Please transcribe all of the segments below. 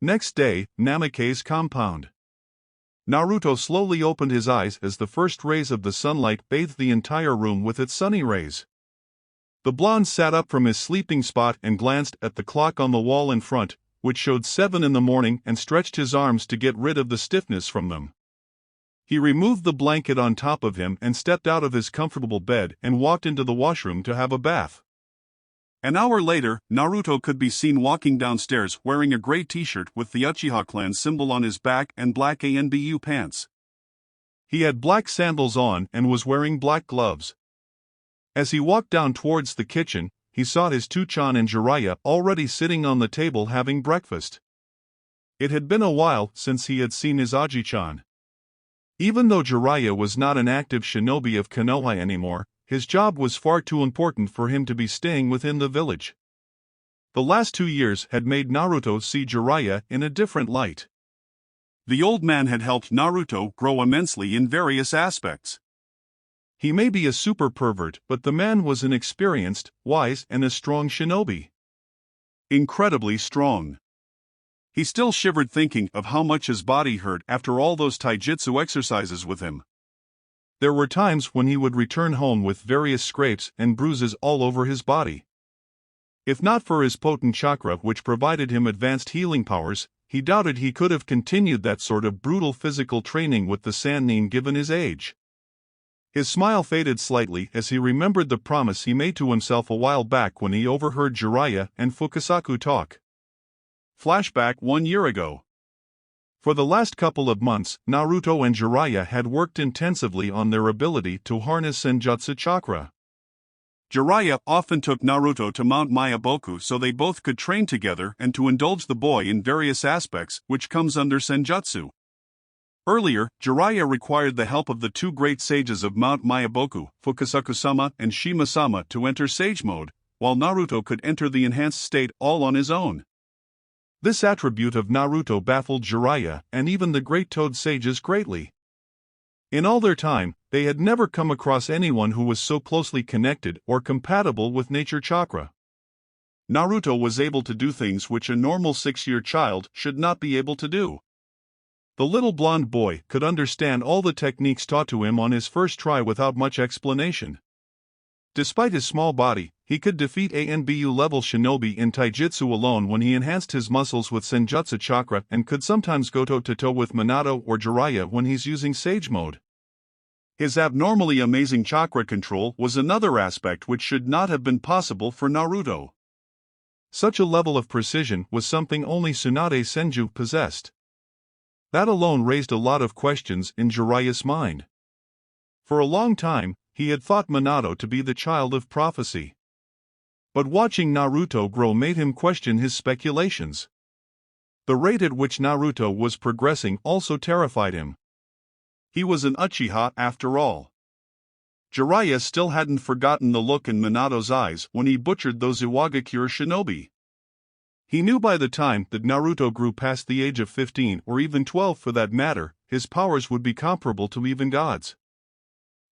Next day, namikaze compound. Naruto slowly opened his eyes as the first rays of the sunlight bathed the entire room with its sunny rays. The blonde sat up from his sleeping spot and glanced at the clock on the wall in front, which showed 7 in the morning, and stretched his arms to get rid of the stiffness from them. He removed the blanket on top of him and stepped out of his comfortable bed and walked into the washroom to have a bath. An hour later, Naruto could be seen walking downstairs wearing a gray t-shirt with the Uchiha clan symbol on his back and black ANBU pants. He had black sandals on and was wearing black gloves. As he walked down towards the kitchen, he saw his two-chan and Jiraiya already sitting on the table having breakfast. It had been a while since he had seen his Aji-chan. Even though Jiraiya was not an active shinobi of Konoha anymore, his job was far too important for him to be staying within the village. The last 2 years had made Naruto see Jiraiya in a different light. The old man had helped Naruto grow immensely in various aspects. He may be a super pervert, but the man was an experienced, wise, and a strong shinobi. Incredibly strong. He still shivered thinking of how much his body hurt after all those taijutsu exercises with him. There were times when he would return home with various scrapes and bruises all over his body. If not for his potent chakra, which provided him advanced healing powers, he doubted he could have continued that sort of brutal physical training with the Sannin given his age. His smile faded slightly as he remembered the promise he made to himself a while back when he overheard Jiraiya and Fukasaku talk. Flashback 1 year ago. For the last couple of months, Naruto and Jiraiya had worked intensively on their ability to harness Senjutsu chakra. Jiraiya often took Naruto to Mount Mayaboku so they both could train together and to indulge the boy in various aspects which comes under Senjutsu. Earlier, Jiraiya required the help of the 2 great sages of Mount Mayaboku, Fukasaku-sama and Shima-sama, to enter Sage Mode, while Naruto could enter the enhanced state all on his own. This attribute of Naruto baffled Jiraiya and even the Great Toad sages greatly. In all their time, they had never come across anyone who was so closely connected or compatible with nature chakra. Naruto was able to do things which a normal 6-year child should not be able to do. The little blonde boy could understand all the techniques taught to him on his first try without much explanation. Despite his small body, he could defeat ANBU-level shinobi in taijutsu alone when he enhanced his muscles with Senjutsu chakra, and could sometimes go toe-to-toe with Minato or Jiraiya when he's using Sage Mode. His abnormally amazing chakra control was another aspect which should not have been possible for Naruto. Such a level of precision was something only Tsunade Senju possessed. That alone raised a lot of questions in Jiraiya's mind. For a long time, he had thought Minato to be the child of prophecy. But watching Naruto grow made him question his speculations. The rate at which Naruto was progressing also terrified him. He was an Uchiha after all. Jiraiya still hadn't forgotten the look in Minato's eyes when he butchered those Iwagakure shinobi. He knew by the time that Naruto grew past the age of 15 or even 12 for that matter, his powers would be comparable to even gods.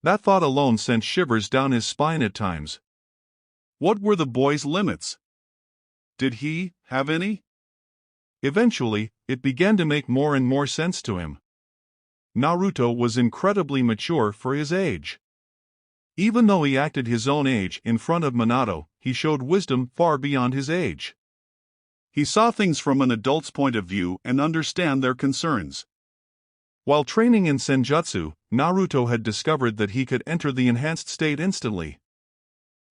That thought alone sent shivers down his spine at times. What were the boy's limits? Did he have any? Eventually, it began to make more and more sense to him. Naruto was incredibly mature for his age. Even though he acted his own age in front of Minato, he showed wisdom far beyond his age. He saw things from an adult's point of view and understand their concerns. While training in Senjutsu, Naruto had discovered that he could enter the enhanced state instantly.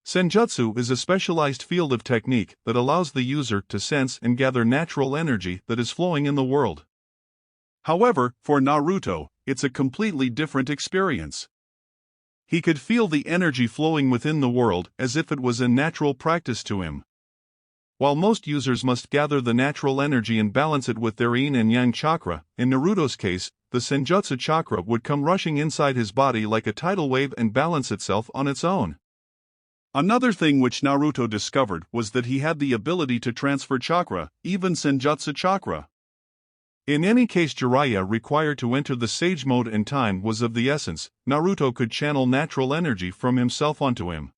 Senjutsu is a specialized field of technique that allows the user to sense and gather natural energy that is flowing in the world. However, for Naruto, it's a completely different experience. He could feel the energy flowing within the world as if it was a natural practice to him. While most users must gather the natural energy and balance it with their yin and yang chakra, in Naruto's case, the Senjutsu chakra would come rushing inside his body like a tidal wave and balance itself on its own. Another thing which Naruto discovered was that he had the ability to transfer chakra, even Senjutsu chakra. In any case Jiraiya required to enter the Sage Mode and time was of the essence, Naruto could channel natural energy from himself onto him.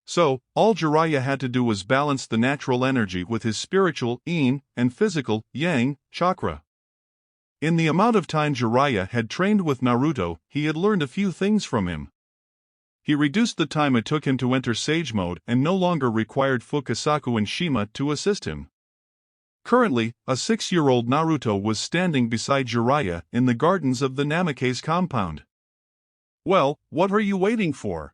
So, all Jiraiya had to do was balance the natural energy with his spiritual yin and physical yang chakra. In the amount of time Jiraiya had trained with Naruto, he had learned a few things from him. He reduced the time it took him to enter Sage Mode and no longer required Fukasaku and Shima to assist him. Currently, a 6-year-old Naruto was standing beside Jiraiya in the gardens of the namikaze compound. "Well, what are you waiting for?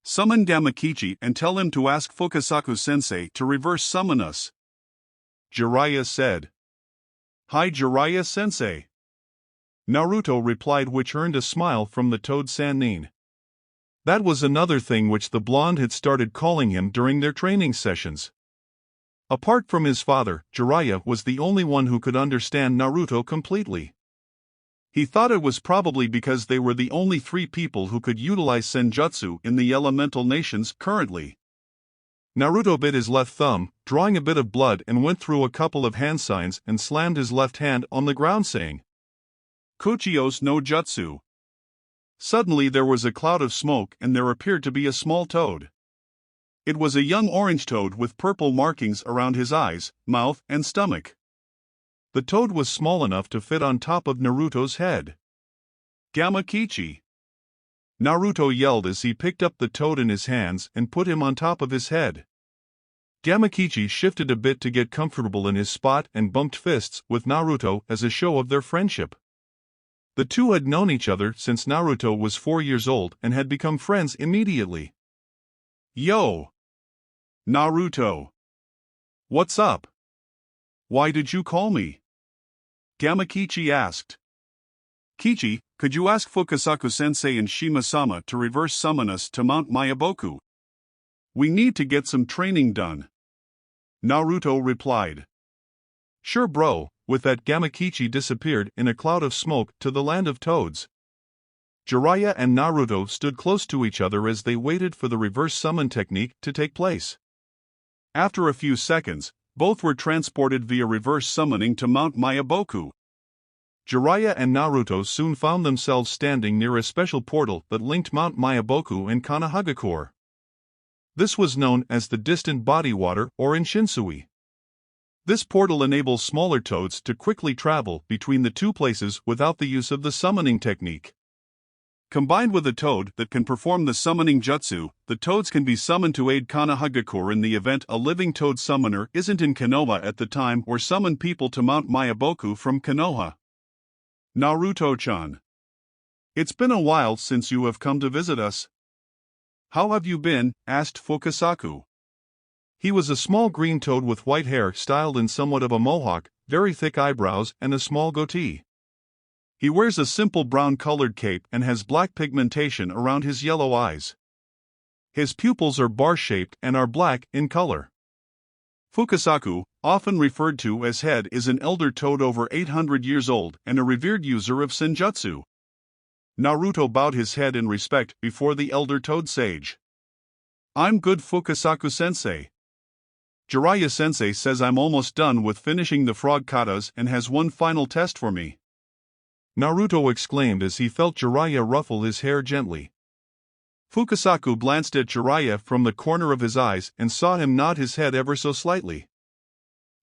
Summon Gamakichi and tell him to ask Fukasaku-sensei to reverse summon us," Jiraiya said. "Hi Jiraiya-sensei," Naruto replied, which earned a smile from the Toad Sannin. That was another thing which the blonde had started calling him during their training sessions. Apart from his father, Jiraiya was the only one who could understand Naruto completely. He thought it was probably because they were the only 3 people who could utilize senjutsu in the elemental nations currently. Naruto bit his left thumb, drawing a bit of blood, and went through a couple of hand signs and slammed his left hand on the ground, saying, "Kuchios no jutsu." Suddenly there was a cloud of smoke and there appeared to be a small toad. It was a young orange toad with purple markings around his eyes, mouth, and stomach. The toad was small enough to fit on top of Naruto's head. "Gamakichi!" Naruto yelled as he picked up the toad in his hands and put him on top of his head. Gamakichi shifted a bit to get comfortable in his spot and bumped fists with Naruto as a show of their friendship. The two had known each other since Naruto was 4 years old and had become friends immediately. "Yo! Naruto! What's up? Why did you call me?" Gamakichi asked. "Kichi, could you ask Fukasaku-sensei and Shima-sama to reverse summon us to Mount Myaboku? We need to get some training done," Naruto replied. "Sure bro." With that, Gamakichi disappeared in a cloud of smoke to the land of toads. Jiraiya and Naruto stood close to each other as they waited for the reverse summon technique to take place. After a few seconds, both were transported via reverse summoning to Mount Myaboku. Jiraiya and Naruto soon found themselves standing near a special portal that linked Mount Myaboku and Konohagakure. This was known as the Distant Body Water or Inshinsui. This portal enables smaller toads to quickly travel between the two places without the use of the summoning technique. Combined with a toad that can perform the summoning jutsu, the toads can be summoned to aid Konohagakure in the event a living toad summoner isn't in Konoha at the time, or summon people to Mount Myaboku from Konoha. "Naruto-chan. It's been a while since you have come to visit us. How have you been?" asked Fukasaku. He was a small green toad with white hair styled in somewhat of a mohawk, very thick eyebrows, and a small goatee. He wears a simple brown-colored cape and has black pigmentation around his yellow eyes. His pupils are bar-shaped and are black in color. Fukasaku, often referred to as Head, is an elder toad over 800 years old and a revered user of senjutsu. Naruto bowed his head in respect before the elder toad sage. "I'm good, Fukasaku-sensei. Jiraiya-sensei says I'm almost done with finishing the frog katas and has one final test for me," Naruto exclaimed as he felt Jiraiya ruffle his hair gently. Fukasaku glanced at Jiraiya from the corner of his eyes and saw him nod his head ever so slightly.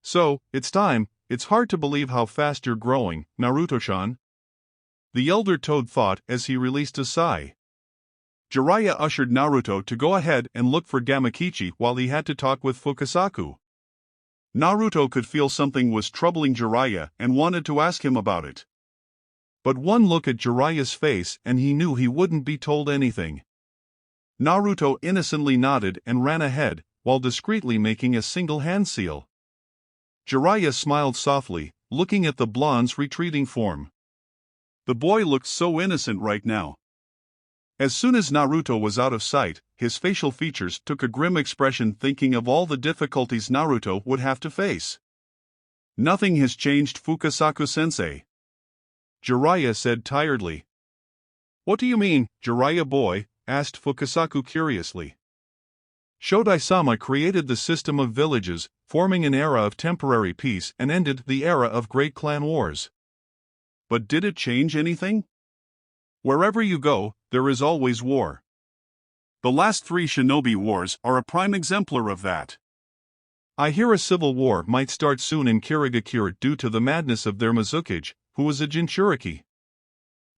"So, it's time. It's hard to believe how fast you're growing, Naruto-chan," the elder toad thought as he released a sigh. Jiraiya ushered Naruto to go ahead and look for Gamakichi while he had to talk with Fukasaku. Naruto could feel something was troubling Jiraiya and wanted to ask him about it. But one look at Jiraiya's face and he knew he wouldn't be told anything. Naruto innocently nodded and ran ahead, while discreetly making a single hand seal. Jiraiya smiled softly, looking at the blonde's retreating form. The boy looked so innocent right now. As soon as Naruto was out of sight, his facial features took a grim expression, thinking of all the difficulties Naruto would have to face. "Nothing has changed, Fukasaku-sensei," Jiraiya said tiredly. "What do you mean, Jiraiya boy?" asked Fukasaku curiously. Shodai-sama created the system of villages, forming an era of temporary peace and ended the era of great clan wars. But did it change anything? Wherever you go, there is always war. The last 3 shinobi wars are a prime exemplar of that. I hear a civil war might start soon in Kirigakure due to the madness of their Mizukage, who was a Jinchuriki.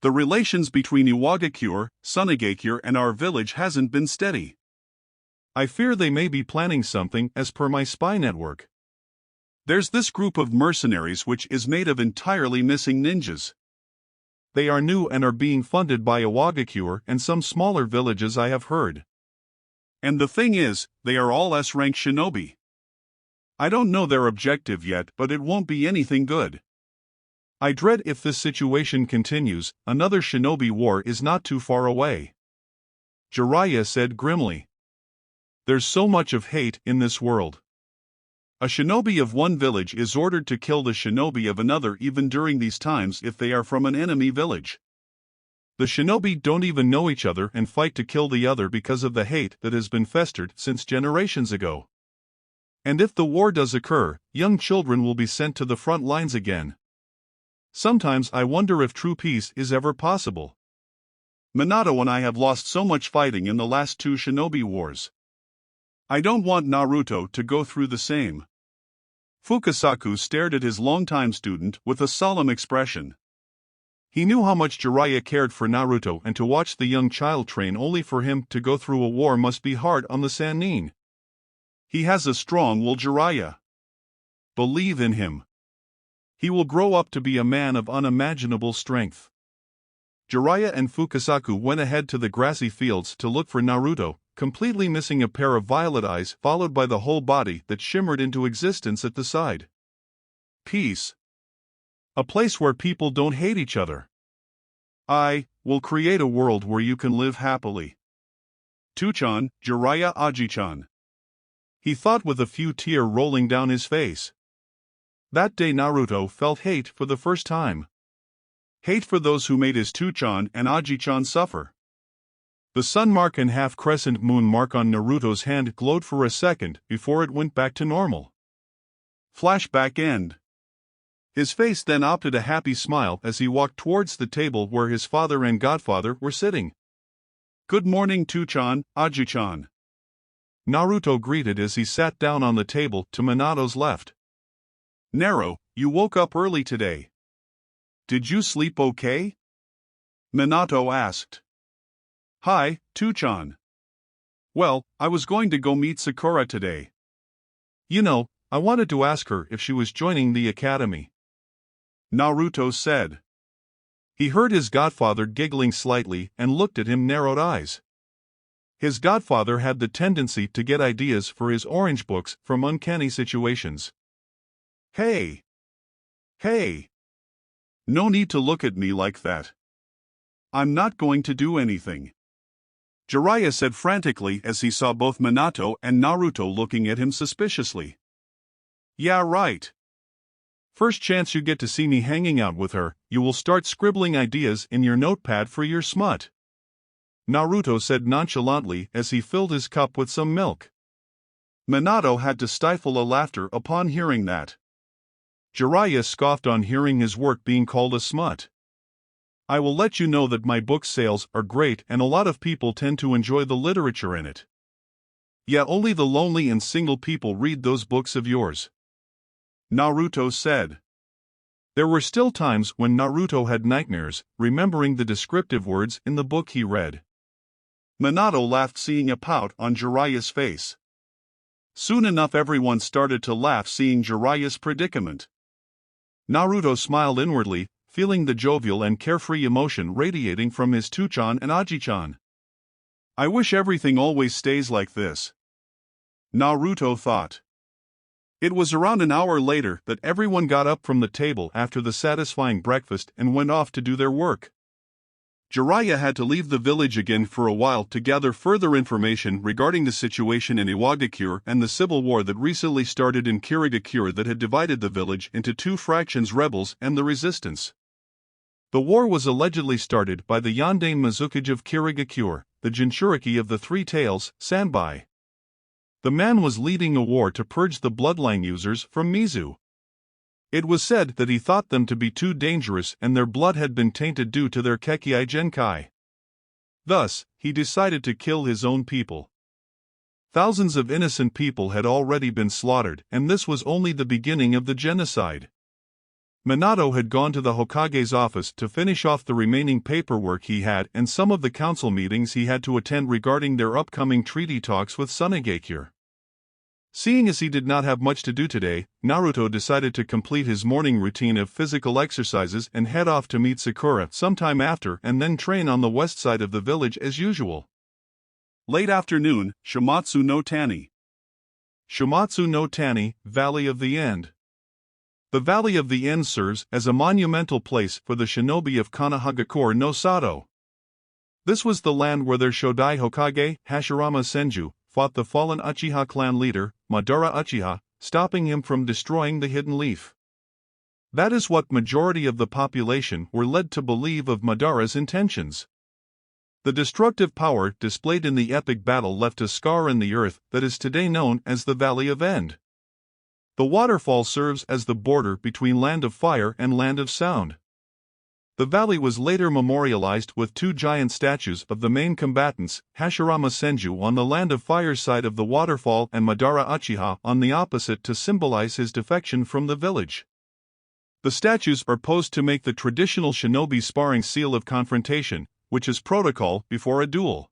The relations between Iwagakure, Sunigakure and our village hasn't been steady. I fear they may be planning something as per my spy network. There's this group of mercenaries which is made of entirely missing ninjas. They are new and are being funded by Iwagakure and some smaller villages, I have heard. And the thing is, they are all S-rank shinobi. I don't know their objective yet, but it won't be anything good. I dread if this situation continues, another shinobi war is not too far away. Jiraiya said grimly. There's so much of hate in this world. A shinobi of one village is ordered to kill the shinobi of another even during these times if they are from an enemy village. The shinobi don't even know each other and fight to kill the other because of the hate that has been festered since generations ago. And if the war does occur, young children will be sent to the front lines again. Sometimes I wonder if true peace is ever possible. Minato and I have lost so much fighting in the last 2 shinobi wars. I don't want Naruto to go through the same. Fukasaku stared at his longtime student with a solemn expression. He knew how much Jiraiya cared for Naruto, and to watch the young child train only for him to go through a war must be hard on the Sannin. He has a strong will, Jiraiya. Believe in him. He will grow up to be a man of unimaginable strength. Jiraiya and Fukasaku went ahead to the grassy fields to look for Naruto, completely missing a pair of violet eyes followed by the whole body that shimmered into existence at the side. Peace. A place where people don't hate each other. I will create a world where you can live happily. Tuchan, Jiraiya Aji-chan. He thought with a few tears rolling down his face. That day Naruto felt hate for the first time. Hate for those who made his Tuchan and Aji-chan suffer. The sun mark and half-crescent moon mark on Naruto's hand glowed for a second before it went back to normal. Flashback end. His face then opted a happy smile as he walked towards the table where his father and godfather were sitting. Good morning, Tuchan, Aji-chan. Naruto greeted as he sat down on the table to Minato's left. Naru, you woke up early today. Did you sleep okay? Minato asked. Hi, Tuchan. Well, I was going to go meet Sakura today. You know, I wanted to ask her if she was joining the academy. Naruto said. He heard his godfather giggling slightly and looked at him narrowed eyes. His godfather had the tendency to get ideas for his orange books from uncanny situations. Hey! No need to look at me like that. I'm not going to do anything. Jiraiya said frantically as he saw both Minato and Naruto looking at him suspiciously. Yeah, right. First chance you get to see me hanging out with her, you will start scribbling ideas in your notepad for your smut. Naruto said nonchalantly as he filled his cup with some milk. Minato had to stifle a laughter upon hearing that. Jiraiya scoffed on hearing his work being called a smut. I will let you know that my book sales are great and a lot of people tend to enjoy the literature in it. Yet only the lonely and single people read those books of yours. Naruto said. There were still times when Naruto had nightmares, remembering the descriptive words in the book he read. Minato laughed seeing a pout on Jiraiya's face. Soon enough everyone started to laugh seeing Jiraiya's predicament. Naruto smiled inwardly, feeling the jovial and carefree emotion radiating from his Tuchan and Aji-chan. I wish everything always stays like this. Naruto thought. It was around an hour later that everyone got up from the table after the satisfying breakfast and went off to do their work. Jiraiya had to leave the village again for a while to gather further information regarding the situation in Iwagakure and the civil war that recently started in Kirigakure that had divided the village into 2 fractions: rebels and the resistance. The war was allegedly started by the Yandane Mizukage of Kirigakure, the Jinchuriki of the 3 tails, Sanbai. The man was leading a war to purge the bloodline users from Mizu. It was said that he thought them to be too dangerous and their blood had been tainted due to their Kekkei Genkai. Thus, he decided to kill his own people. Thousands of innocent people had already been slaughtered, and this was only the beginning of the genocide. Minato had gone to the Hokage's office to finish off the remaining paperwork he had and some of the council meetings he had to attend regarding their upcoming treaty talks with Tsunegakure. Seeing as he did not have much to do today, Naruto decided to complete his morning routine of physical exercises and head off to meet Sakura sometime after and then train on the west side of the village as usual. Late afternoon, Shimatsu no Tani. Shimatsu no Tani, Valley of the End. The Valley of the End serves as a monumental place for the shinobi of Konohagakure no Sato. This was the land where their Shodai Hokage, Hashirama Senju, fought the fallen Uchiha clan leader, Madara Uchiha, stopping him from destroying the Hidden Leaf. That is what majority of the population were led to believe of Madara's intentions. The destructive power displayed in the epic battle left a scar in the earth that is today known as the Valley of End. The waterfall serves as the border between Land of Fire and Land of Sound. The valley was later memorialized with two giant statues of the main combatants, Hashirama Senju on the Land of Fire side of the waterfall and Madara Uchiha on the opposite to symbolize his defection from the village. The statues are posed to make the traditional shinobi sparring seal of confrontation, which is protocol before a duel.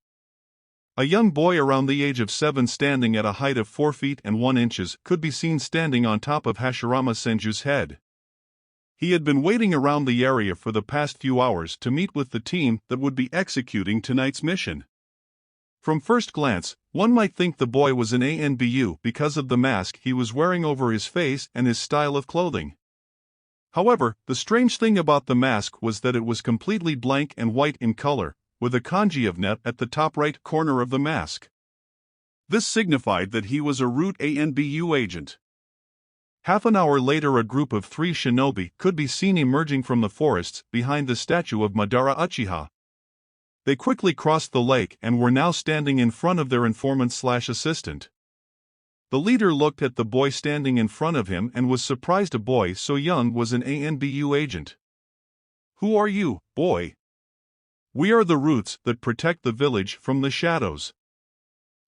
A young boy around the age of 7 standing at a height of 4 feet and 1 inches could be seen standing on top of Hashirama Senju's head. He had been waiting around the area for the past few hours to meet with the team that would be executing tonight's mission. From first glance, one might think the boy was an ANBU because of the mask he was wearing over his face and his style of clothing. However, the strange thing about the mask was that it was completely blank and white in color, with a kanji of net at the top right corner of the mask. This signified that he was a root ANBU agent. Half an hour later, a group of 3 shinobi could be seen emerging from the forests behind the statue of Madara Uchiha. They quickly crossed the lake and were now standing in front of their informant/assistant. The leader looked at the boy standing in front of him and was surprised a boy so young was an ANBU agent. "Who are you, boy?" "We are the roots that protect the village from the shadows,"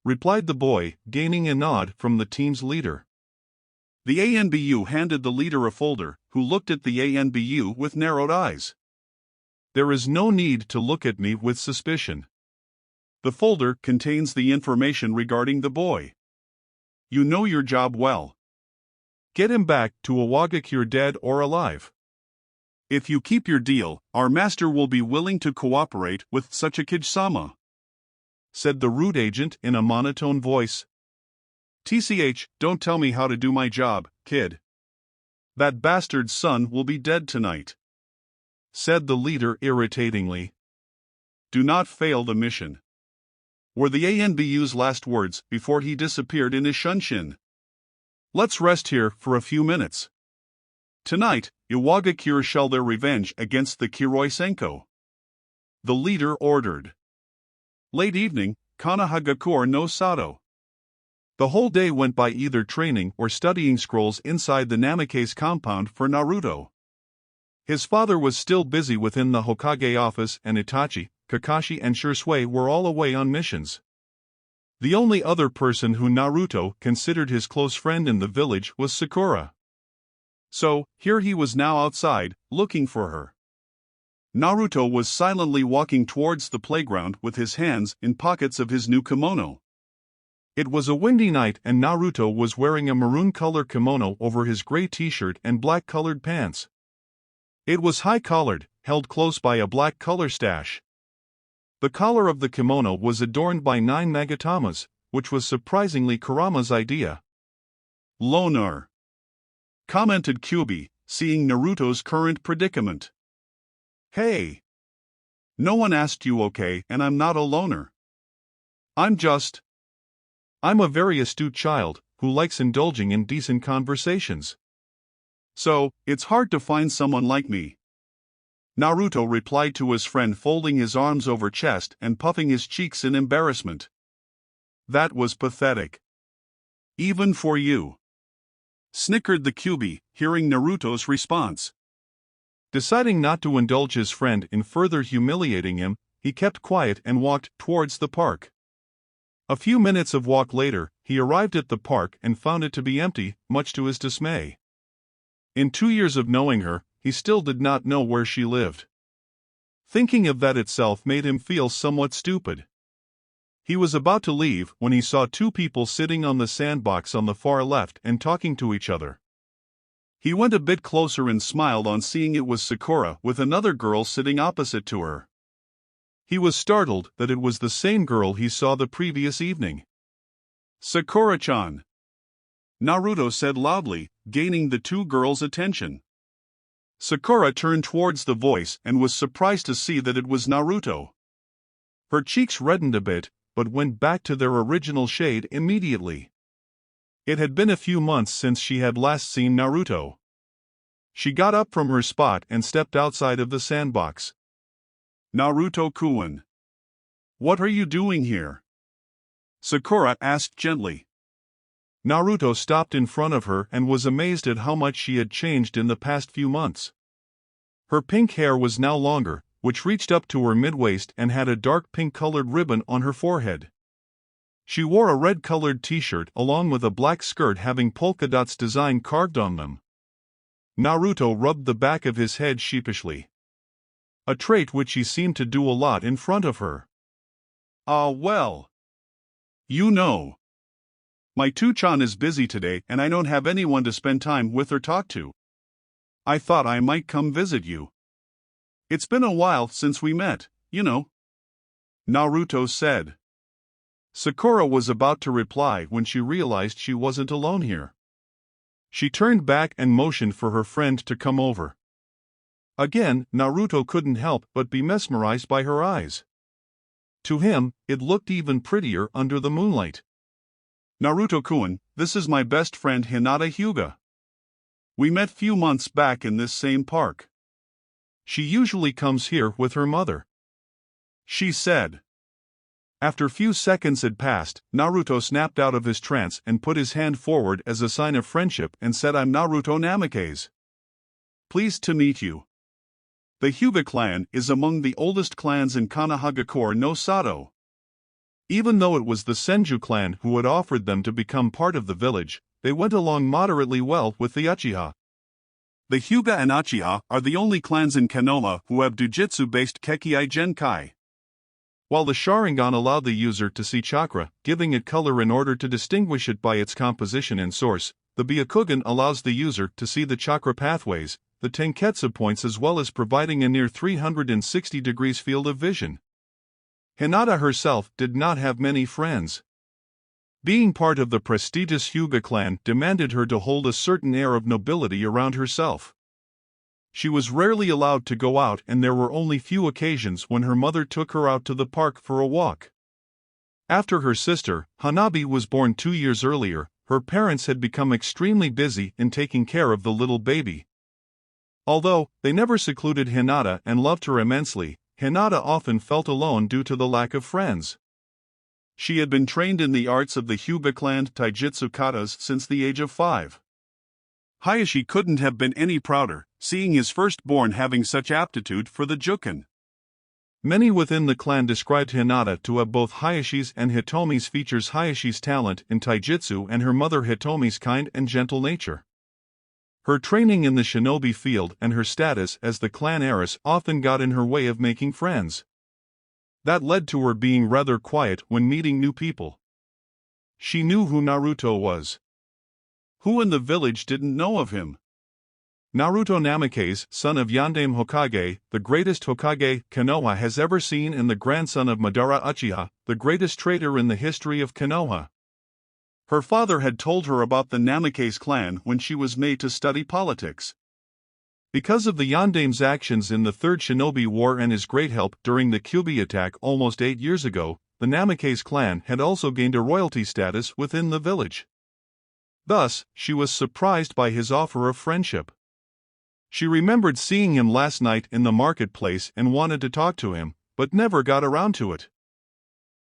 replied the boy, gaining a nod from the team's leader. The ANBU handed the leader a folder, who looked at the ANBU with narrowed eyes. "There is no need to look at me with suspicion. The folder contains the information regarding the boy. You know your job well. Get him back to Iwagakure dead or alive. If you keep your deal, our master will be willing to cooperate with such a Kage-sama," said the root agent in a monotone voice. "TCH, don't tell me how to do my job, kid. That bastard's son will be dead tonight," said the leader irritatingly. "Do not fail the mission," were the ANBU's last words before he disappeared in his shunshin. "Let's rest here for a few minutes. Tonight, Iwagakure shall their revenge against the Kiroi Senko," the leader ordered. Late evening, Konohagakure no Sato. The whole day went by either training or studying scrolls inside the namikaze compound for Naruto. His father was still busy within the Hokage office and Itachi, Kakashi and Shisui were all away on missions. The only other person who Naruto considered his close friend in the village was Sakura. So, here he was now outside, looking for her. Naruto was silently walking towards the playground with his hands in pockets of his new kimono. It was a windy night and Naruto was wearing a maroon-colored kimono over his gray t-shirt and black-colored pants. It was high-collared, held close by a black collar stash. The collar of the kimono was adorned by 9 nagatamas, which was surprisingly Kurama's idea. "Loner," commented Kyubi, seeing Naruto's current predicament. "Hey! No one asked you, okay, and I'm not a loner. I'm a very astute child, who likes indulging in decent conversations. So, it's hard to find someone like me," Naruto replied to his friend, folding his arms over chest and puffing his cheeks in embarrassment. "That was pathetic. Even for you," snickered the Kyubi, hearing Naruto's response. Deciding not to indulge his friend in further humiliating him, he kept quiet and walked towards the park. A few minutes of walk later, he arrived at the park and found it to be empty, much to his dismay. In 2 years of knowing her, he still did not know where she lived. Thinking of that itself made him feel somewhat stupid. He was about to leave when he saw 2 people sitting on the sandbox on the far left and talking to each other. He went a bit closer and smiled on seeing it was Sakura with another girl sitting opposite to her. He was startled that it was the same girl he saw the previous evening. "Sakura-chan," Naruto said loudly, gaining the 2 girls' attention. Sakura turned towards the voice and was surprised to see that it was Naruto. Her cheeks reddened a bit, but went back to their original shade immediately. It had been a few months since she had last seen Naruto. She got up from her spot and stepped outside of the sandbox. "Naruto-kun, what are you doing here?" Sakura asked gently. Naruto stopped in front of her and was amazed at how much she had changed in the past few months. Her pink hair was now longer, which reached up to her mid-waist and had a dark pink-colored ribbon on her forehead. She wore a red-colored t-shirt along with a black skirt having polka dots design carved on them. Naruto rubbed the back of his head sheepishly. A trait which he seemed to do a lot in front of her. Well. You know. My two-chan is busy today and I don't have anyone to spend time with or talk to. I thought I might come visit you. It's been a while since we met, you know. Naruto said. Sakura was about to reply when she realized she wasn't alone here. She turned back and motioned for her friend to come over. Again, Naruto couldn't help but be mesmerized by her eyes. To him, it looked even prettier under the moonlight. "Naruto-kun, this is my best friend Hinata Hyuga. We met few months back in this same park. She usually comes here with her mother," she said. After few seconds had passed, Naruto snapped out of his trance and put his hand forward as a sign of friendship and said, "I'm Naruto Namikaze. Pleased to meet you. The Hyuga clan is among the oldest clans in Konohagakure no Sato." Even though it was the Senju clan who had offered them to become part of the village, they went along moderately well with the Uchiha. The Hyuga and Uchiha are the only clans in Konoha who have Jujutsu-based Kekkai Genkai. While the Sharingan allowed the user to see chakra, giving it color in order to distinguish it by its composition and source, the Byakugan allows the user to see the chakra pathways, the Tenketsu points, as well as providing a near 360 degrees field of vision. Hinata herself did not have many friends. Being part of the prestigious Hyuga clan demanded her to hold a certain air of nobility around herself. She was rarely allowed to go out, and there were only few occasions when her mother took her out to the park for a walk. After her sister, Hanabi, was born 2 years earlier, her parents had become extremely busy in taking care of the little baby. Although they never secluded Hinata and loved her immensely, Hinata often felt alone due to the lack of friends. She had been trained in the arts of the Hyuga clan taijutsu katas since the age of 5. Hayashi couldn't have been any prouder, seeing his firstborn having such aptitude for the Juken. Many within the clan described Hinata to have both Hayashi's and Hitomi's features: Hayashi's talent in taijutsu and her mother Hitomi's kind and gentle nature. Her training in the shinobi field and her status as the clan heiress often got in her way of making friends. That led to her being rather quiet when meeting new people. She knew who Naruto was. Who in the village didn't know of him? Naruto Namikaze, son of Yondaime Hokage, the greatest Hokage Konoha has ever seen, and the grandson of Madara Uchiha, the greatest traitor in the history of Konoha. Her father had told her about the Namikaze clan when she was made to study politics. Because of the Yondaime's actions in the Third Shinobi War and his great help during the Kyubi attack almost 8 years ago, the Namikaze clan had also gained a royalty status within the village. Thus, she was surprised by his offer of friendship. She remembered seeing him last night in the marketplace and wanted to talk to him, but never got around to it.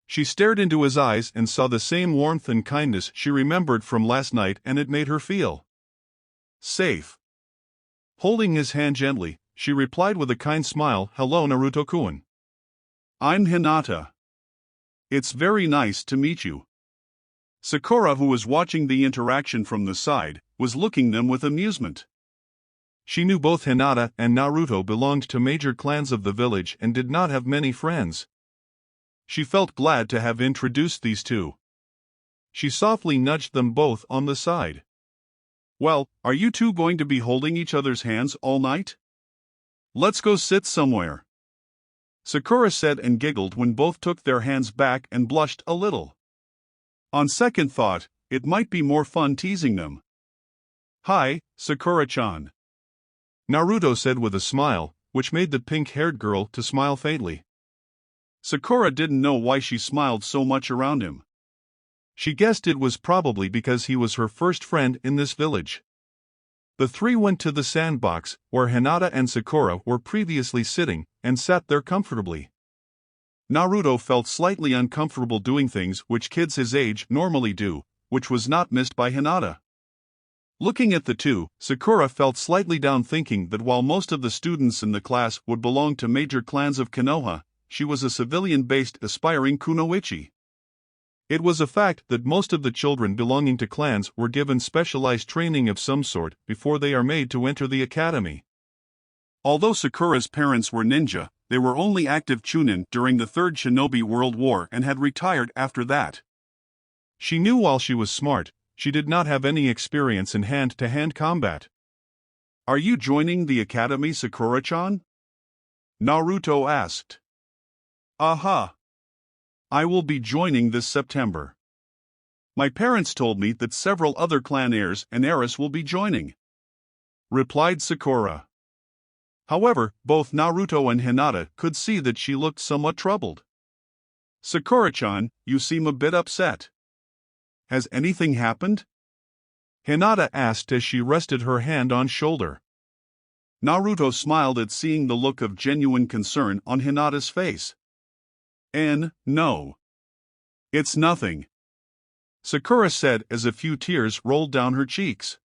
She stared into his eyes and saw the same warmth and kindness she remembered from last night, and it made her feel safe. Holding his hand gently, she replied with a kind smile, "Hello, Naruto-kun. I'm Hinata. It's very nice to meet you. Sakura, who was watching the interaction from the side, was looking them with amusement. She knew both Hinata and Naruto belonged to major clans of the village and did not have many friends. She felt glad to have introduced these two. She softly nudged them both on the side. Well, are you two going to be holding each other's hands all night? Let's go sit somewhere. Sakura said and giggled when both took their hands back and blushed a little. On second thought, it might be more fun teasing them. Hi, Sakura-chan. Naruto said with a smile, which made the pink-haired girl to smile faintly. Sakura didn't know why she smiled so much around him. She guessed it was probably because he was her first friend in this village. The three went to the sandbox, where Hinata and Sakura were previously sitting, and sat there comfortably. Naruto felt slightly uncomfortable doing things which kids his age normally do, which was not missed by Hinata. Looking at the two, Sakura felt slightly down, thinking that while most of the students in the class would belong to major clans of Konoha, she was a civilian-based aspiring kunoichi. It was a fact that most of the children belonging to clans were given specialized training of some sort before they are made to enter the academy. Although Sakura's parents were ninja, they were only active chunin during the Third Shinobi World War and had retired after that. She knew while she was smart, she did not have any experience in hand-to-hand combat. Are you joining the academy, Sakura-chan? Naruto asked. Aha! I will be joining this September. My parents told me that several other clan heirs and heiress will be joining, replied Sakura. However, both Naruto and Hinata could see that she looked somewhat troubled. Sakura-chan, you seem a bit upset. Has anything happened? Hinata asked as she rested her hand on shoulder. Naruto smiled at seeing the look of genuine concern on Hinata's face. No. It's nothing, Sakura said as a few tears rolled down her cheeks.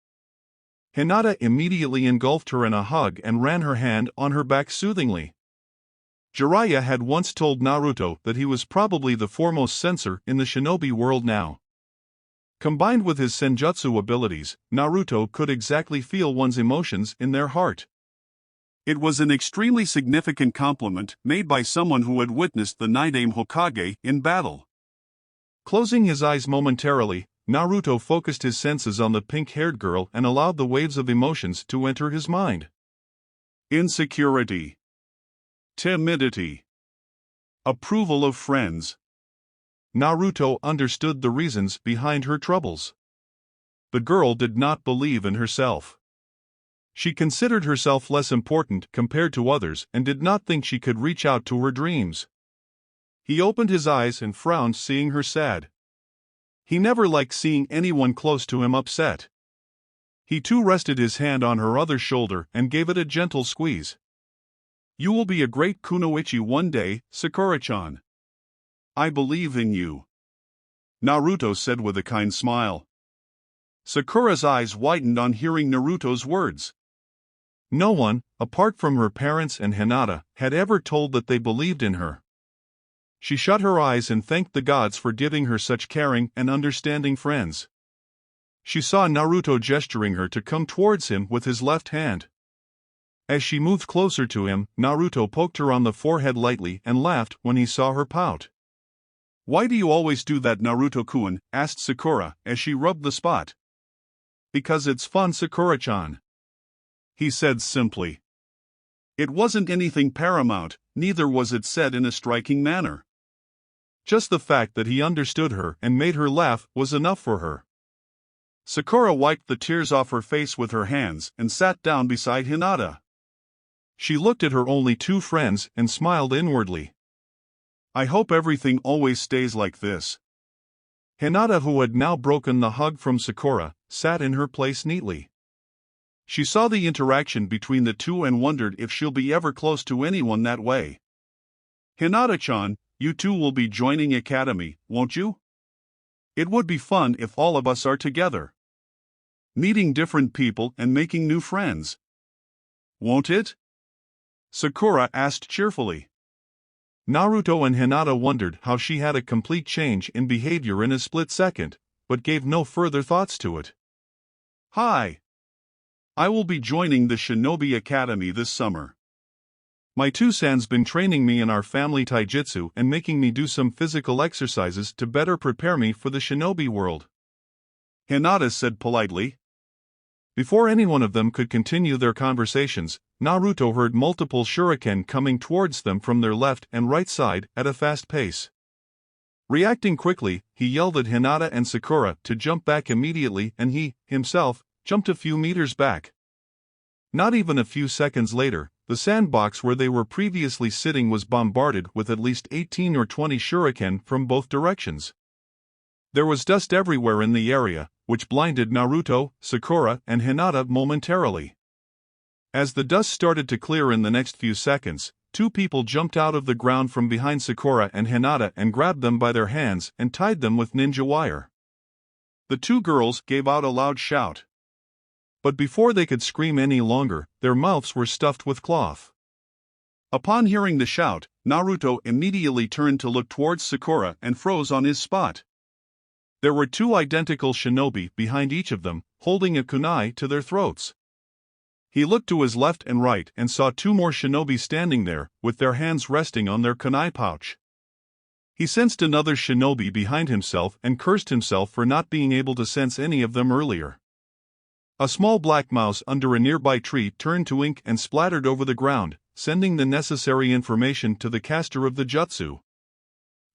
Hinata immediately engulfed her in a hug and ran her hand on her back soothingly. Jiraiya had once told Naruto that he was probably the foremost censor in the shinobi world now. Combined with his senjutsu abilities, Naruto could exactly feel one's emotions in their heart. It was an extremely significant compliment made by someone who had witnessed the Nidaime Hokage in battle. Closing his eyes momentarily, Naruto focused his senses on the pink-haired girl and allowed the waves of emotions to enter his mind. Insecurity, timidity, approval of friends. Naruto understood the reasons behind her troubles. The girl did not believe in herself. She considered herself less important compared to others and did not think she could reach out to her dreams. He opened his eyes and frowned, seeing her sad. He never liked seeing anyone close to him upset. He too rested his hand on her other shoulder and gave it a gentle squeeze. You will be a great kunoichi one day, Sakura-chan. I believe in you, Naruto said with a kind smile. Sakura's eyes widened on hearing Naruto's words. No one, apart from her parents and Hinata, had ever told that they believed in her. She shut her eyes and thanked the gods for giving her such caring and understanding friends. She saw Naruto gesturing her to come towards him with his left hand. As she moved closer to him, Naruto poked her on the forehead lightly and laughed when he saw her pout. Why do you always do that, Naruto-kun? Asked Sakura as she rubbed the spot. Because it's fun, Sakura-chan, he said simply. It wasn't anything paramount, neither was it said in a striking manner. Just the fact that he understood her and made her laugh was enough for her. Sakura wiped the tears off her face with her hands and sat down beside Hinata. She looked at her only two friends and smiled inwardly. I hope everything always stays like this. Hinata, who had now broken the hug from Sakura, sat in her place neatly. She saw the interaction between the two and wondered if she'll be ever close to anyone that way. Hinata-chan, you two will be joining academy, won't you? It would be fun if all of us are together, meeting different people and making new friends. Won't it? Sakura asked cheerfully. Naruto and Hinata wondered how she had a complete change in behavior in a split second, but gave no further thoughts to it. Hi. I will be joining the Shinobi Academy this summer. My two-san's been training me in our family taijutsu and making me do some physical exercises to better prepare me for the shinobi world, Hinata said politely. Before any one of them could continue their conversations, Naruto heard multiple shuriken coming towards them from their left and right side at a fast pace. Reacting quickly, he yelled at Hinata and Sakura to jump back immediately, and he, himself, jumped a few meters back. Not even a few seconds later, the sandbox where they were previously sitting was bombarded with at least 18 or 20 shuriken from both directions. There was dust everywhere in the area, which blinded Naruto, Sakura, and Hinata momentarily. As the dust started to clear in the next few seconds, two people jumped out of the ground from behind Sakura and Hinata and grabbed them by their hands and tied them with ninja wire. The two girls gave out a loud shout. But before they could scream any longer, their mouths were stuffed with cloth. Upon hearing the shout, Naruto immediately turned to look towards Sakura and froze on his spot. There were two identical shinobi behind each of them, holding a kunai to their throats. He looked to his left and right and saw two more shinobi standing there, with their hands resting on their kunai pouch. He sensed another shinobi behind himself and cursed himself for not being able to sense any of them earlier. A small black mouse under a nearby tree turned to ink and splattered over the ground, sending the necessary information to the caster of the jutsu.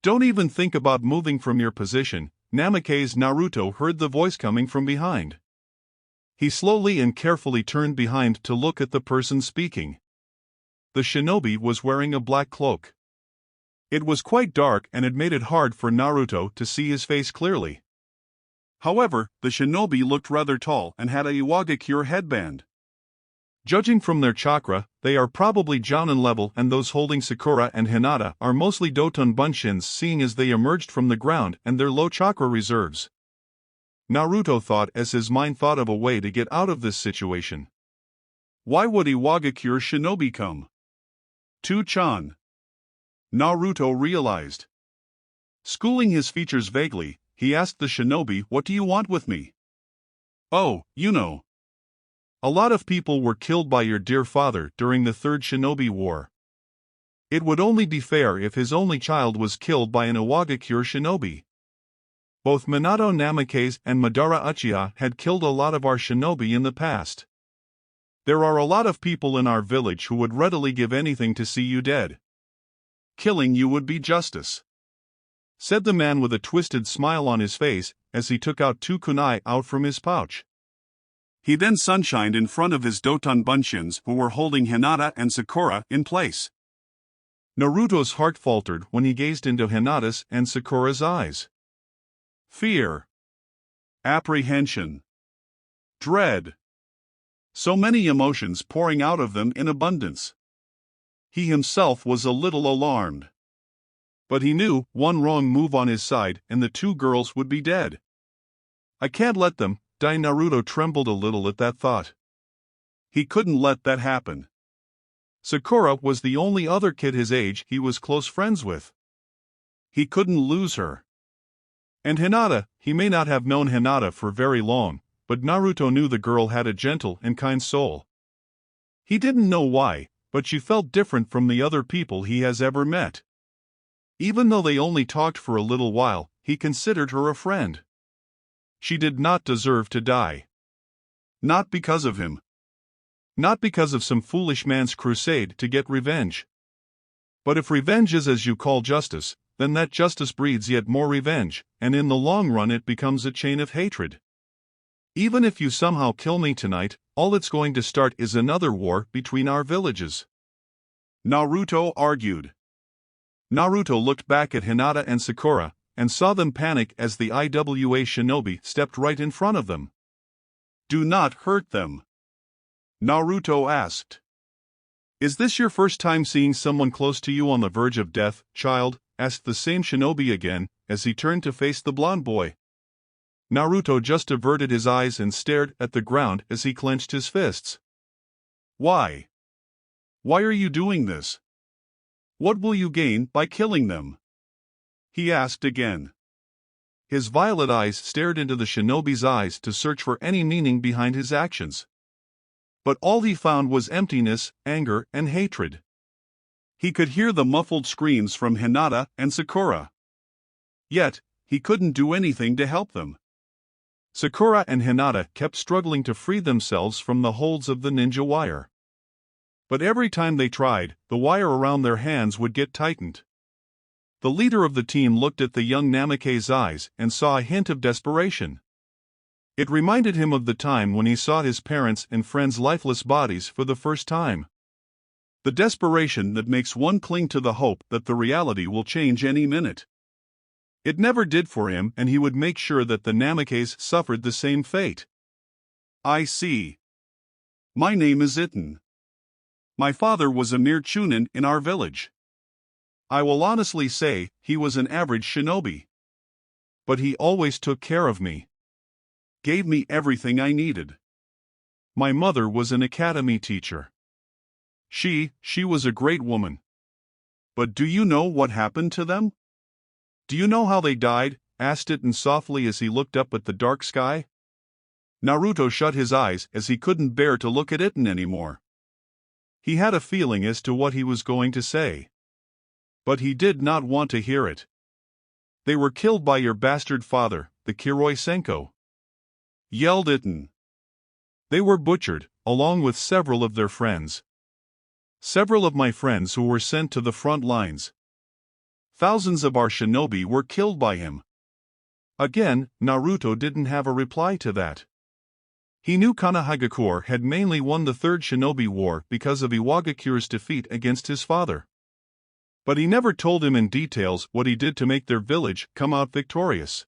"Don't even think about moving from your position," namikaze Naruto heard the voice coming from behind. He slowly and carefully turned behind to look at the person speaking. The shinobi was wearing a black cloak. It was quite dark and it made it hard for Naruto to see his face clearly. However, the shinobi looked rather tall and had a Iwagakure headband. Judging from their chakra, they are probably Jounin level, and those holding Sakura and Hinata are mostly Doton Bunshins, seeing as they emerged from the ground and their low chakra reserves. Naruto thought as his mind thought of a way to get out of this situation. Why would Iwagakure shinobi come? To-chan. Naruto realized. Schooling his features vaguely, he asked the shinobi, "What do you want with me?" "Oh, you know. A lot of people were killed by your dear father during the Third Shinobi War. It would only be fair if his only child was killed by an Iwagakure shinobi. Both Minato Namikaze and Madara Uchiha had killed a lot of our shinobi in the past. There are a lot of people in our village who would readily give anything to see you dead. Killing you would be justice," said the man with a twisted smile on his face as he took out two kunai out from his pouch. He then sunshined in front of his Doton Bunshins who were holding Hinata and Sakura in place. Naruto's heart faltered when he gazed into Hinata's and Sakura's eyes. Fear. Apprehension. Dread. So many emotions pouring out of them in abundance. He himself was a little alarmed. But he knew one wrong move on his side and the two girls would be dead. "I can't let them die." Naruto trembled a little at that thought. He couldn't let that happen. Sakura was the only other kid his age he was close friends with. He couldn't lose her. And Hinata, he may not have known Hinata for very long, but Naruto knew the girl had a gentle and kind soul. He didn't know why, but she felt different from the other people he has ever met. Even though they only talked for a little while, he considered her a friend. She did not deserve to die. Not because of him. Not because of some foolish man's crusade to get revenge. But if revenge is as you call justice, then that justice breeds yet more revenge, and in the long run it becomes a chain of hatred. Even if you somehow kill me tonight, all it's going to start is another war between our villages," Naruto argued. Naruto looked back at Hinata and Sakura, and saw them panic as the IWA shinobi stepped right in front of them. "Do not hurt them," Naruto asked. "Is this your first time seeing someone close to you on the verge of death, child?" asked the same shinobi again, as he turned to face the blonde boy. Naruto just averted his eyes and stared at the ground as he clenched his fists. "Why? Why are you doing this? What will you gain by killing them? He asked again. His violet eyes stared into the shinobi's eyes to search for any meaning behind his actions. But all he found was emptiness, anger, and hatred. He could hear the muffled screams from Hinata and Sakura. Yet, he couldn't do anything to help them. Sakura and Hinata kept struggling to free themselves from the holds of the ninja wire. But every time they tried, the wire around their hands would get tightened. The leader of the team looked at the young namikaze's eyes and saw a hint of desperation. It reminded him of the time when he saw his parents' and friends' lifeless bodies for the first time. The desperation that makes one cling to the hope that the reality will change any minute. It never did for him, and he would make sure that the namikaze suffered the same fate. I see. My name is Itten. My father was a mere chunin in our village. I will honestly say, he was an average shinobi. But he always took care of me. Gave me everything I needed. My mother was an academy teacher. She was a great woman. But do you know what happened to them? Do you know how they died? Asked Itten softly as he looked up at the dark sky. Naruto shut his eyes as he couldn't bear to look at Itten anymore. He had a feeling as to what he was going to say. But he did not want to hear it. They were killed by your bastard father, the Kiroi Senko. Yelled Itten. They were butchered, along with several of their friends. Several of my friends who were sent to the front lines. Thousands of our shinobi were killed by him. Again, Naruto didn't have a reply to that. He knew Konohagakure had mainly won the Third Shinobi War because of Iwagakure's defeat against his father. But he never told him in details what he did to make their village come out victorious.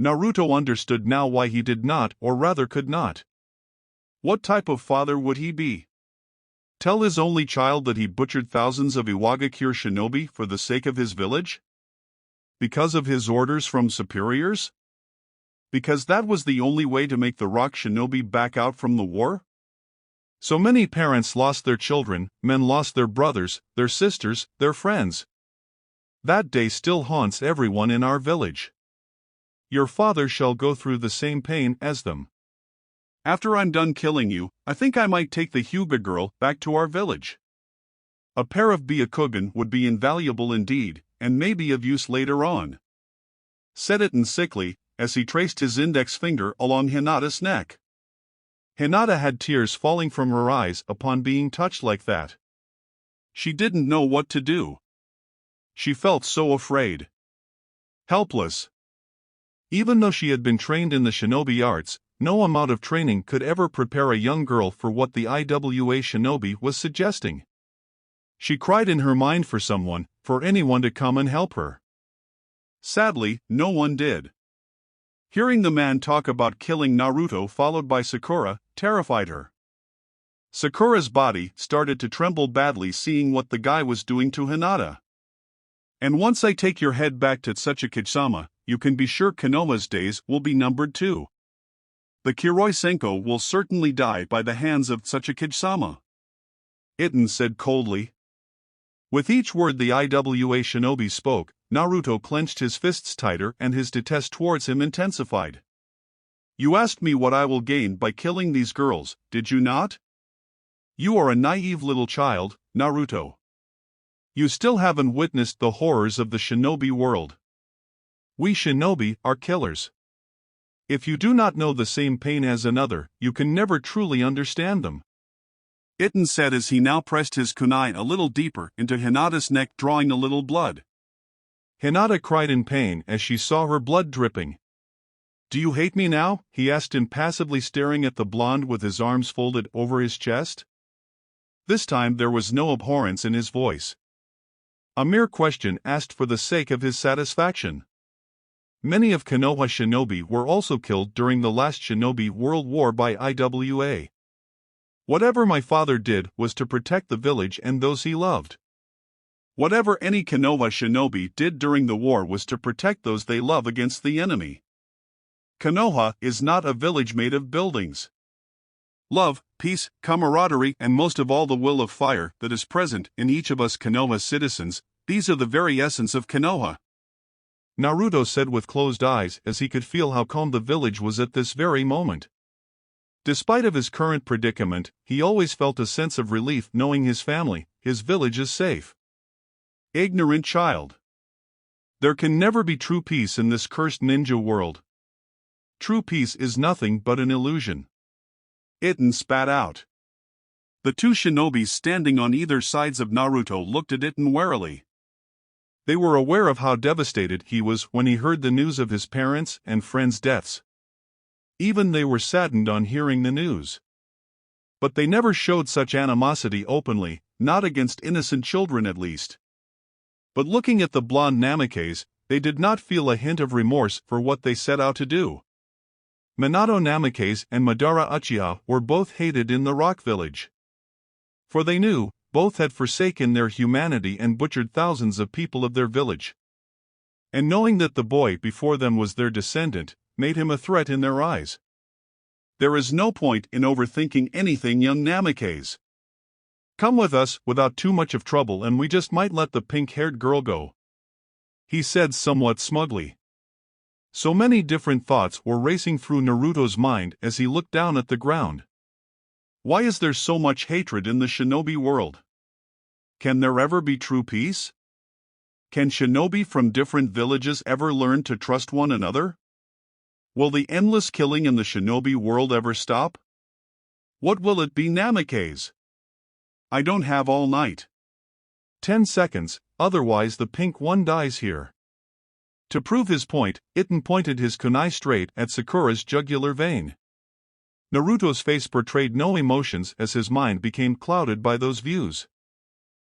Naruto understood now why he did not, or rather could not. What type of father would he be? Tell his only child that he butchered thousands of Iwagakure shinobi for the sake of his village? Because of his orders from superiors? Because that was the only way to make the rock shinobi back out from the war? So many parents lost their children, men lost their brothers, their sisters, their friends. That day still haunts everyone in our village. Your father shall go through the same pain as them. After I'm done killing you, I think I might take the Hyuga girl back to our village. A pair of Byakugan would be invaluable indeed, and maybe of use later on. Said Itten sickly, as he traced his index finger along Hinata's neck. Hinata had tears falling from her eyes upon being touched like that. She didn't know what to do. She felt so afraid. Helpless. Even though she had been trained in the shinobi arts, no amount of training could ever prepare a young girl for what the IWA shinobi was suggesting. She cried in her mind for someone, for anyone to come and help her. Sadly, no one did. Hearing the man talk about killing Naruto followed by Sakura terrified her. Sakura's body started to tremble badly seeing what the guy was doing to Hinata. And once I take your head back to Tsuchikage-sama, you can be sure Konoha's days will be numbered too. The Kiroi Senko will certainly die by the hands of Tsuchikage-sama. Itten said coldly. With each word the IWA shinobi spoke, Naruto clenched his fists tighter and his detest towards him intensified. You asked me what I will gain by killing these girls, did you not? You are a naive little child, Naruto. You still haven't witnessed the horrors of the shinobi world. We shinobi are killers. If you do not know the same pain as another, you can never truly understand them. Itten said as he now pressed his kunai a little deeper into Hinata's neck, drawing a little blood. Hinata cried in pain as she saw her blood dripping. Do you hate me now? He asked impassively, staring at the blonde with his arms folded over his chest. This time there was no abhorrence in his voice. A mere question asked for the sake of his satisfaction. Many of Konoha shinobi were also killed during the last Shinobi World War by IWA. Whatever my father did was to protect the village and those he loved. Whatever any Konoha shinobi did during the war was to protect those they love against the enemy. Konoha is not a village made of buildings. love, peace, camaraderie, and most of all the will of fire that is present in each of us Konoha citizens, these are the very essence of Konoha," Naruto said with closed eyes as he could feel how calm the village was at this very moment. Despite of his current predicament, he always felt a sense of relief knowing his family, his village is safe. Ignorant child. There can never be true peace in this cursed ninja world. True peace is nothing but an illusion. Itten spat out. The two shinobis standing on either sides of Naruto looked at Itten warily. They were aware of how devastated he was when he heard the news of his parents' and friends' deaths. Even they were saddened on hearing the news. But they never showed such animosity openly, not against innocent children at least. But looking at the blonde namikaze, they did not feel a hint of remorse for what they set out to do. Minato Namikaze and Madara Uchiha were both hated in the Rock Village. For they knew, both had forsaken their humanity and butchered thousands of people of their village. And knowing that the boy before them was their descendant, made him a threat in their eyes. "There is no point in overthinking anything, young Namikaze. Come with us without too much of trouble and we just might let the pink-haired girl go," he said somewhat smugly. So many different thoughts were racing through Naruto's mind as he looked down at the ground. Why is there so much hatred in the shinobi world? Can there ever be true peace? Can shinobi from different villages ever learn to trust one another? Will the endless killing in the shinobi world ever stop? What will it be, Namikaze? I don't have all night. 10 seconds, otherwise the pink one dies here. To prove his point, Itten pointed his kunai straight at Sakura's jugular vein. Naruto's face portrayed no emotions as his mind became clouded by those views.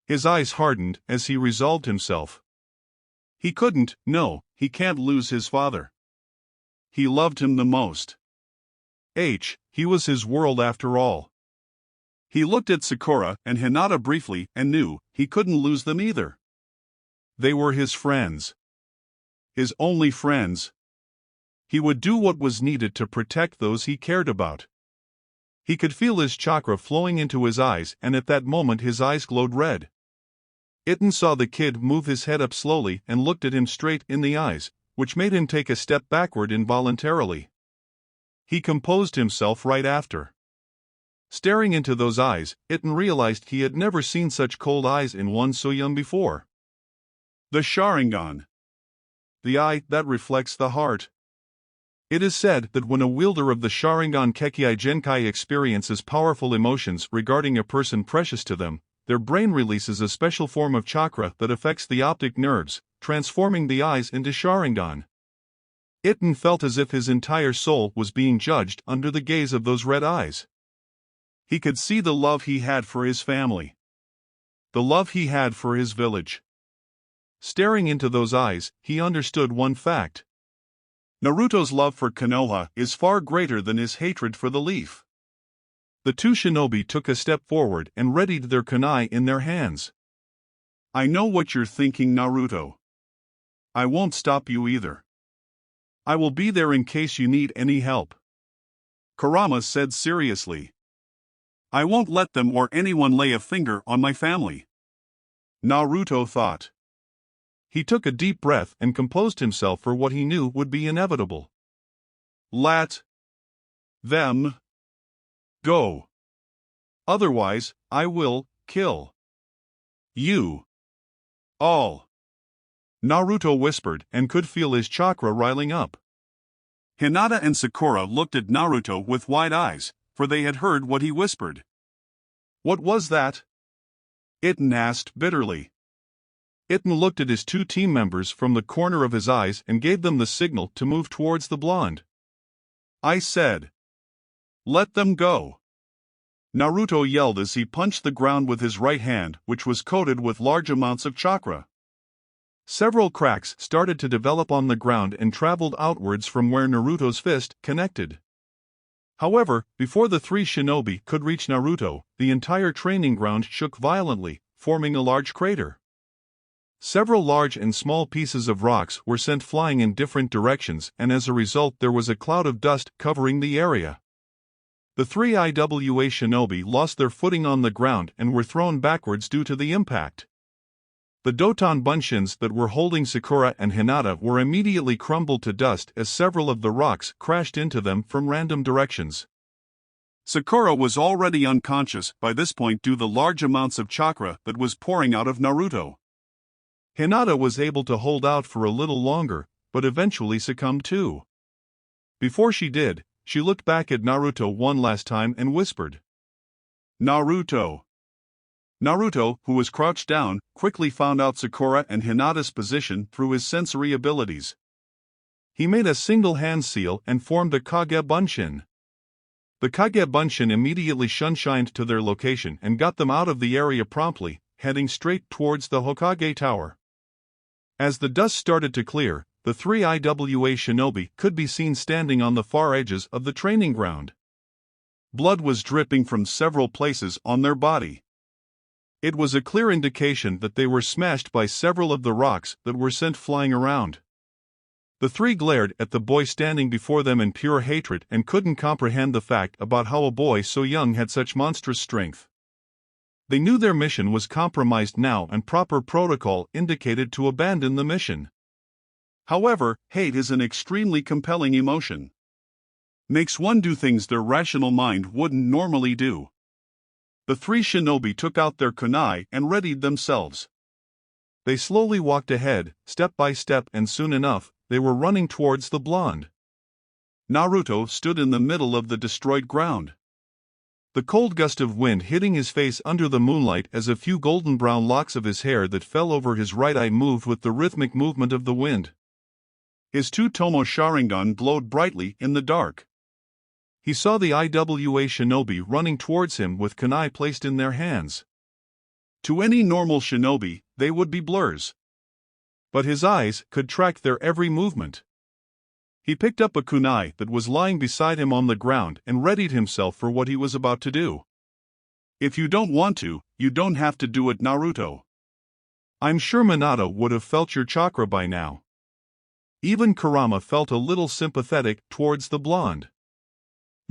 His eyes hardened as he resolved himself. He couldn't, no, he can't lose his father. He loved him the most. He was his world after all. He looked at Sakura and Hinata briefly and knew he couldn't lose them either. They were his friends. His only friends. He would do what was needed to protect those he cared about. He could feel his chakra flowing into his eyes and at that moment his eyes glowed red. Itten saw the kid move his head up slowly and looked at him straight in the eyes, which made him take a step backward involuntarily. He composed himself right after. Staring into those eyes, Itten realized he had never seen such cold eyes in one so young before. The Sharingan. The eye that reflects the heart. It is said that when a wielder of the Sharingan Kekkei Genkai experiences powerful emotions regarding a person precious to them, their brain releases a special form of chakra that affects the optic nerves, transforming the eyes into Sharingan. Itten felt as if his entire soul was being judged under the gaze of those red eyes. He could see the love he had for his family. The love he had for his village. Staring into those eyes, he understood one fact. Naruto's love for Konoha is far greater than his hatred for the leaf. The two shinobi took a step forward and readied their kunai in their hands. I know what you're thinking, Naruto. I won't stop you either. I will be there in case you need any help. Kurama said seriously. I won't let them or anyone lay a finger on my family. Naruto thought. He took a deep breath and composed himself for what he knew would be inevitable. Let them go. Otherwise, I will kill you all. Naruto whispered and could feel his chakra riling up. Hinata and Sakura looked at Naruto with wide eyes, for they had heard what he whispered. What was that? Itten asked bitterly. Itten looked at his two team members from the corner of his eyes and gave them the signal to move towards the blonde. I said, let them go. Naruto yelled as he punched the ground with his right hand, which was coated with large amounts of chakra. Several cracks started to develop on the ground and traveled outwards from where Naruto's fist connected. However, before the three shinobi could reach Naruto, the entire training ground shook violently, forming a large crater. Several large and small pieces of rocks were sent flying in different directions and as a result there was a cloud of dust covering the area. The three IWA shinobi lost their footing on the ground and were thrown backwards due to the impact. The Doton bunshins that were holding Sakura and Hinata were immediately crumbled to dust as several of the rocks crashed into them from random directions. Sakura was already unconscious by this point due to the large amounts of chakra that was pouring out of Naruto. Hinata was able to hold out for a little longer, but eventually succumbed too. Before she did, she looked back at Naruto one last time and whispered, "Naruto." Naruto, who was crouched down, quickly found out Sakura and Hinata's position through his sensory abilities. He made a single hand seal and formed a Kage Bunshin. The Kage Bunshin immediately shunshined to their location and got them out of the area promptly, heading straight towards the Hokage Tower. As the dust started to clear, the three IWA shinobi could be seen standing on the far edges of the training ground. Blood was dripping from several places on their body. It was a clear indication that they were smashed by several of the rocks that were sent flying around. The three glared at the boy standing before them in pure hatred and couldn't comprehend the fact about how a boy so young had such monstrous strength. They knew their mission was compromised now and proper protocol indicated to abandon the mission. However, hate is an extremely compelling emotion. Makes one do things their rational mind wouldn't normally do. The three shinobi took out their kunai and readied themselves. They slowly walked ahead, step by step, and soon enough, they were running towards the blonde. Naruto stood in the middle of the destroyed ground. The cold gust of wind hitting his face under the moonlight as a few golden-brown locks of his hair that fell over his right eye moved with the rhythmic movement of the wind. His two-tomo Sharingan glowed brightly in the dark. He saw the IWA shinobi running towards him with kunai placed in their hands. To any normal shinobi, they would be blurs. But his eyes could track their every movement. He picked up a kunai that was lying beside him on the ground and readied himself for what he was about to do. If you don't want to, you don't have to do it, Naruto. I'm sure Minato would have felt your chakra by now. Even Kurama felt a little sympathetic towards the blonde.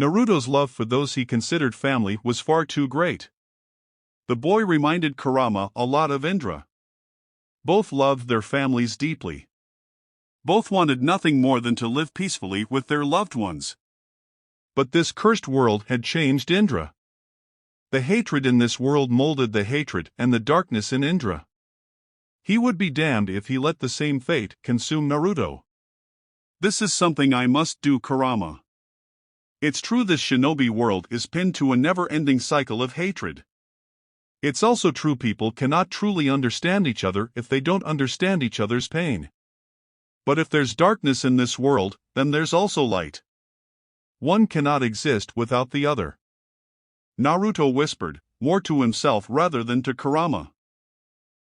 Naruto's love for those he considered family was far too great. The boy reminded Kurama a lot of Indra. Both loved their families deeply. Both wanted nothing more than to live peacefully with their loved ones. But this cursed world had changed Indra. The hatred in this world molded the hatred and the darkness in Indra. He would be damned if he let the same fate consume Naruto. This is something I must do, Kurama. It's true this shinobi world is pinned to a never-ending cycle of hatred. It's also true people cannot truly understand each other if they don't understand each other's pain. But if there's darkness in this world, then there's also light. One cannot exist without the other. Naruto whispered, more to himself rather than to Kurama.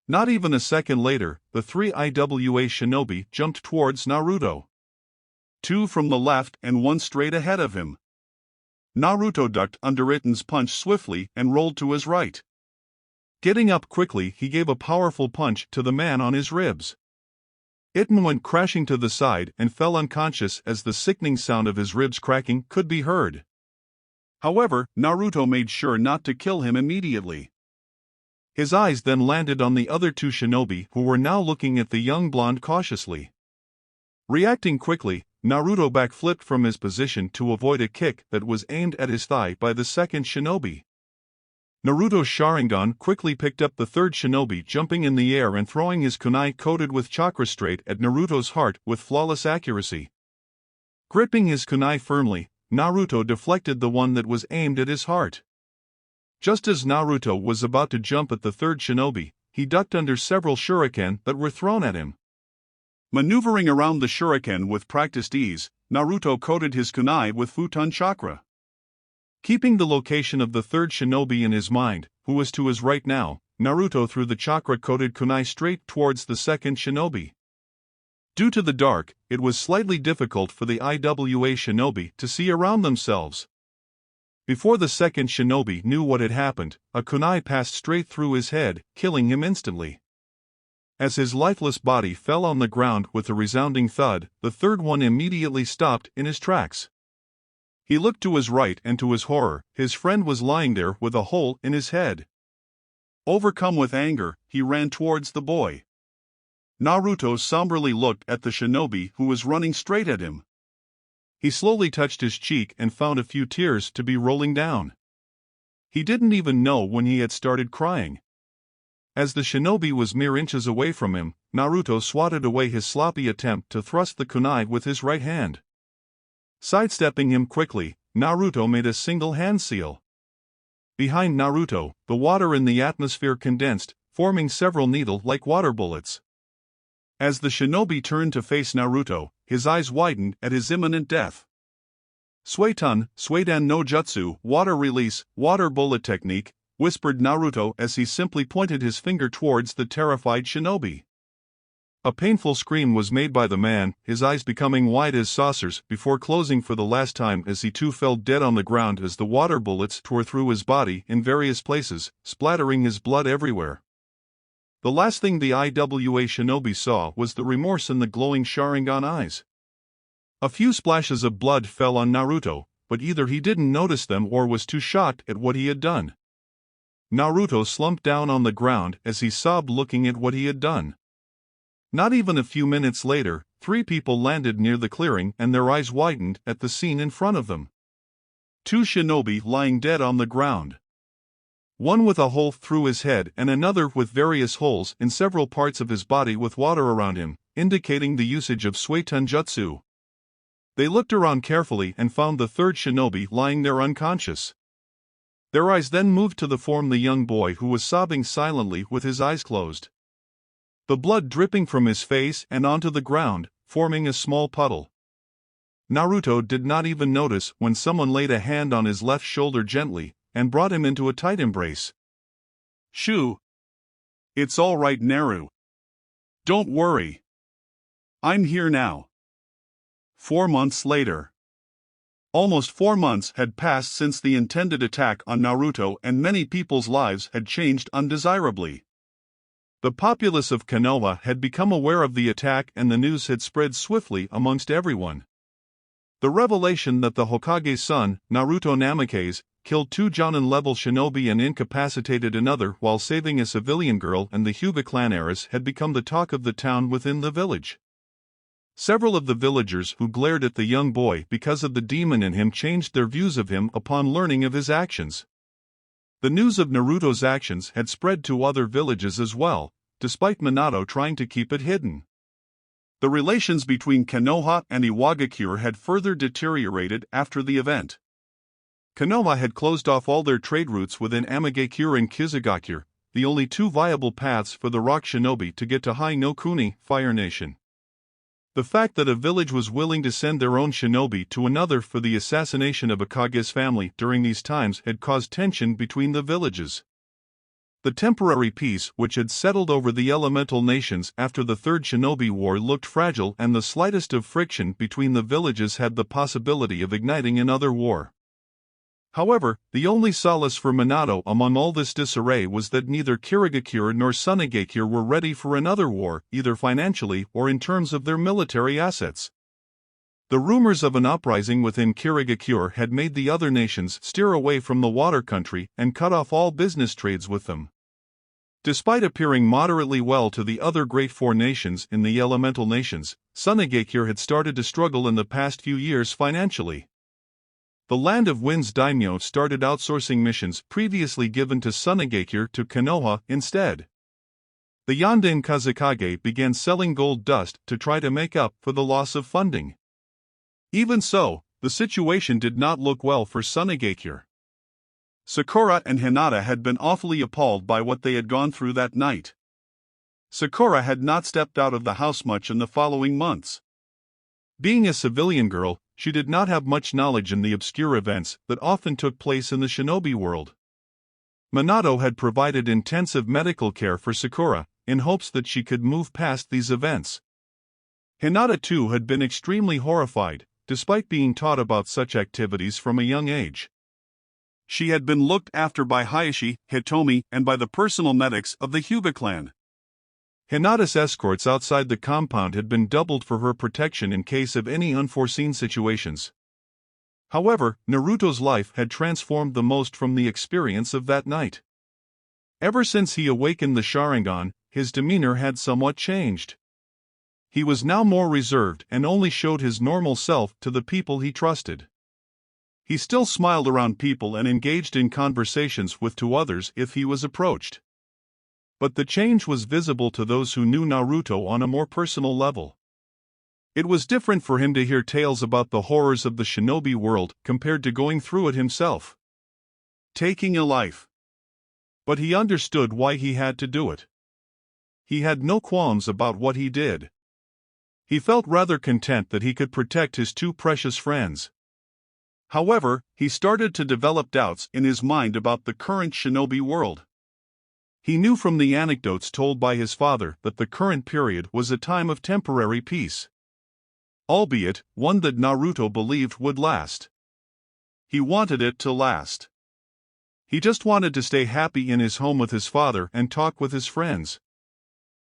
Not even a second later, the three IWA shinobi jumped towards Naruto. Two from the left and one straight ahead of him. Naruto ducked under Iton's punch swiftly and rolled to his right. Getting up quickly, he gave a powerful punch to the man on his ribs. Iton went crashing to the side and fell unconscious as the sickening sound of his ribs cracking could be heard. However, Naruto made sure not to kill him immediately. His eyes then landed on the other two shinobi who were now looking at the young blonde cautiously. Reacting quickly, Naruto backflipped from his position to avoid a kick that was aimed at his thigh by the second shinobi. Naruto's Sharingan quickly picked up the third shinobi, jumping in the air and throwing his kunai coated with chakra straight at Naruto's heart with flawless accuracy. Gripping his kunai firmly, Naruto deflected the one that was aimed at his heart. Just as Naruto was about to jump at the third shinobi, he ducked under several shuriken that were thrown at him. Maneuvering around the shuriken with practiced ease, Naruto coated his kunai with futon chakra. Keeping the location of the third shinobi in his mind, who was to his right now, Naruto threw the chakra-coated kunai straight towards the second shinobi. Due to the dark, it was slightly difficult for the IWA shinobi to see around themselves. Before the second shinobi knew what had happened, a kunai passed straight through his head, killing him instantly. As his lifeless body fell on the ground with a resounding thud, the third one immediately stopped in his tracks. He looked to his right and to his horror, his friend was lying there with a hole in his head. Overcome with anger, he ran towards the boy. Naruto somberly looked at the shinobi who was running straight at him. He slowly touched his cheek and found a few tears to be rolling down. He didn't even know when he had started crying. As the shinobi was mere inches away from him, Naruto swatted away his sloppy attempt to thrust the kunai with his right hand. Sidestepping him quickly, Naruto made a single hand seal. Behind Naruto, the water in the atmosphere condensed, forming several needle-like water bullets. As the shinobi turned to face Naruto, his eyes widened at his imminent death. Suidan no Jutsu, water release, water bullet technique, whispered Naruto as he simply pointed his finger towards the terrified shinobi. A painful scream was made by the man, his eyes becoming wide as saucers before closing for the last time as he too fell dead on the ground as the water bullets tore through his body in various places, splattering his blood everywhere. The last thing the IWA shinobi saw was the remorse in the glowing Sharingan eyes. A few splashes of blood fell on Naruto, but either he didn't notice them or was too shocked at what he had done. Naruto slumped down on the ground as he sobbed looking at what he had done. Not even a few minutes later, 3 people landed near the clearing and their eyes widened at the scene in front of them. 2 shinobi lying dead on the ground. One with a hole through his head and another with various holes in several parts of his body with water around him, indicating the usage of Suiton Jutsu. They looked around carefully and found the 3rd shinobi lying there unconscious. Their eyes then moved to the young boy who was sobbing silently with his eyes closed. The blood dripping from his face and onto the ground, forming a small puddle. Naruto did not even notice when someone laid a hand on his left shoulder gently and brought him into a tight embrace. "Shoo! It's all right, Naru. Don't worry. I'm here now." 4 months later. Almost 4 months had passed since the intended attack on Naruto and many people's lives had changed undesirably. The populace of Konoha had become aware of the attack and the news had spread swiftly amongst everyone. The revelation that the Hokage's son, Naruto Namikaze, killed 2 Jonin-level shinobi and incapacitated another while saving a civilian girl and the Hyuga clan heiress had become the talk of the town within the village. Several of the villagers who glared at the young boy because of the demon in him changed their views of him upon learning of his actions. The news of Naruto's actions had spread to other villages as well, despite Minato trying to keep it hidden. The relations between Konoha and Iwagakure had further deteriorated after the event. Konoha had closed off all their trade routes within Amigakure and Kizugakure, the only 2 viable paths for the rock shinobi to get to Hai no Kuni, Fire Nation. The fact that a village was willing to send their own shinobi to another for the assassination of Akage's family during these times had caused tension between the villages. The temporary peace which had settled over the elemental nations after the Third Shinobi War looked fragile and the slightest of friction between the villages had the possibility of igniting another war. However, the only solace for Minato among all this disarray was that neither Kirigakure nor Sunigakure were ready for another war, either financially or in terms of their military assets. The rumors of an uprising within Kirigakure had made the other nations steer away from the water country and cut off all business trades with them. Despite appearing moderately well to the other great 4 nations in the elemental nations, Sunigakure had started to struggle in the past few years financially. The Land of Wind's daimyo started outsourcing missions previously given to Sunigakure to Konoha instead. The Yanden Kazekage began selling gold dust to try to make up for the loss of funding. Even so, the situation did not look well for Sunigakure. Sakura and Hinata had been awfully appalled by what they had gone through that night. Sakura had not stepped out of the house much in the following months. Being a civilian girl, she did not have much knowledge in the obscure events that often took place in the shinobi world. Minato had provided intensive medical care for Sakura, in hopes that she could move past these events. Hinata too had been extremely horrified, despite being taught about such activities from a young age. She had been looked after by Hayashi, Hitomi, and by the personal medics of the Hyuga clan. Hinata's escorts outside the compound had been doubled for her protection in case of any unforeseen situations. However, Naruto's life had transformed the most from the experience of that night. Ever since he awakened the Sharingan, his demeanor had somewhat changed. He was now more reserved and only showed his normal self to the people he trusted. He still smiled around people and engaged in conversations with others if he was approached. But the change was visible to those who knew Naruto on a more personal level. It was different for him to hear tales about the horrors of the shinobi world compared to going through it himself. Taking a life. But he understood why he had to do it. He had no qualms about what he did. He felt rather content that he could protect his two precious friends. However, he started to develop doubts in his mind about the current shinobi world. He knew from the anecdotes told by his father that the current period was a time of temporary peace. Albeit, one that Naruto believed would last. He wanted it to last. He just wanted to stay happy in his home with his father and talk with his friends.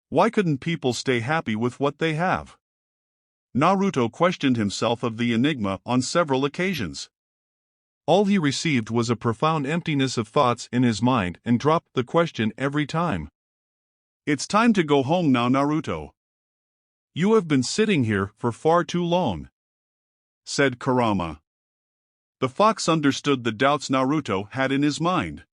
Why couldn't people stay happy with what they have? Naruto questioned himself of the enigma on several occasions. All he received was a profound emptiness of thoughts in his mind and dropped the question every time. It's time to go home now, Naruto. You have been sitting here for far too long, said Kurama. The fox understood the doubts Naruto had in his mind.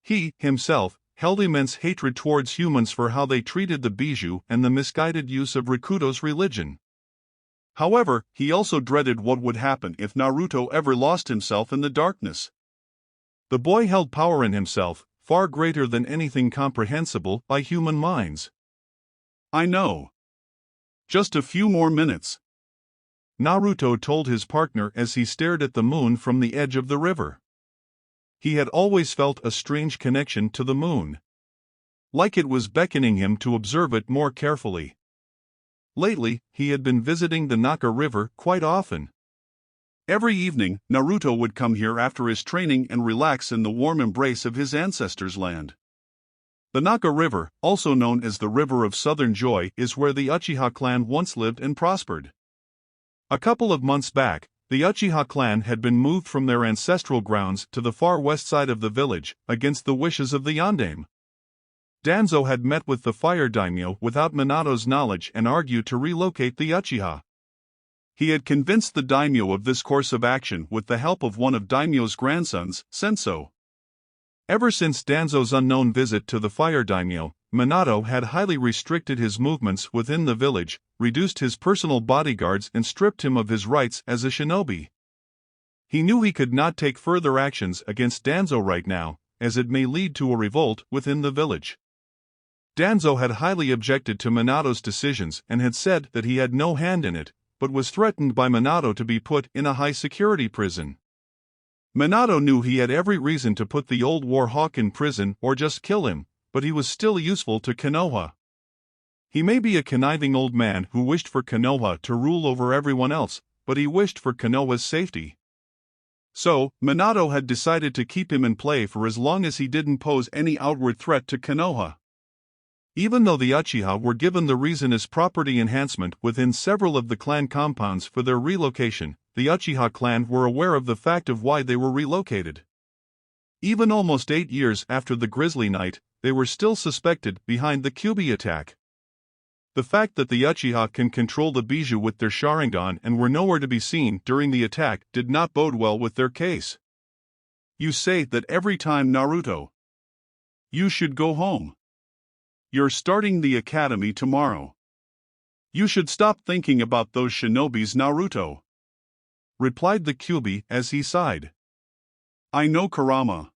He, himself, held immense hatred towards humans for how they treated the Bijou and the misguided use of Rikudo's religion. However, he also dreaded what would happen if Naruto ever lost himself in the darkness. The boy held power in himself, far greater than anything comprehensible by human minds. I know. Just a few more minutes, Naruto told his partner as he stared at the moon from the edge of the river. He had always felt a strange connection to the moon. Like it was beckoning him to observe it more carefully. Lately, he had been visiting the Naka River quite often. Every evening, Naruto would come here after his training and relax in the warm embrace of his ancestors' land. The Naka River, also known as the River of Southern Joy, is where the Uchiha clan once lived and prospered. A couple of months back, the Uchiha clan had been moved from their ancestral grounds to the far west side of the village, against the wishes of the Yondaime. Danzo had met with the fire daimyo without Minato's knowledge and argued to relocate the Uchiha. He had convinced the daimyo of this course of action with the help of one of daimyo's grandsons, Senso. Ever since Danzo's unknown visit to the fire daimyo, Minato had highly restricted his movements within the village, reduced his personal bodyguards and stripped him of his rights as a shinobi. He knew he could not take further actions against Danzo right now, as it may lead to a revolt within the village. Danzo had highly objected to Minato's decisions and had said that he had no hand in it, but was threatened by Minato to be put in a high-security prison. Minato knew he had every reason to put the old war hawk in prison or just kill him, but he was still useful to Konoha. He may be a conniving old man who wished for Konoha to rule over everyone else, but he wished for Konoha's safety. So, Minato had decided to keep him in play for as long as he didn't pose any outward threat to Konoha. Even though the Uchiha were given the reason as property enhancement within several of the clan compounds for their relocation, the Uchiha clan were aware of the fact of why they were relocated. Even almost 8 years after the Grizzly Night, they were still suspected behind the Kyuubi attack. The fact that the Uchiha can control the Bijou with their Sharingan and were nowhere to be seen during the attack did not bode well with their case. You say that every time, Naruto. You should go home. You're starting the academy tomorrow. You should stop thinking about those shinobis, Naruto, replied the Kyuubi as he sighed. I know, Kurama.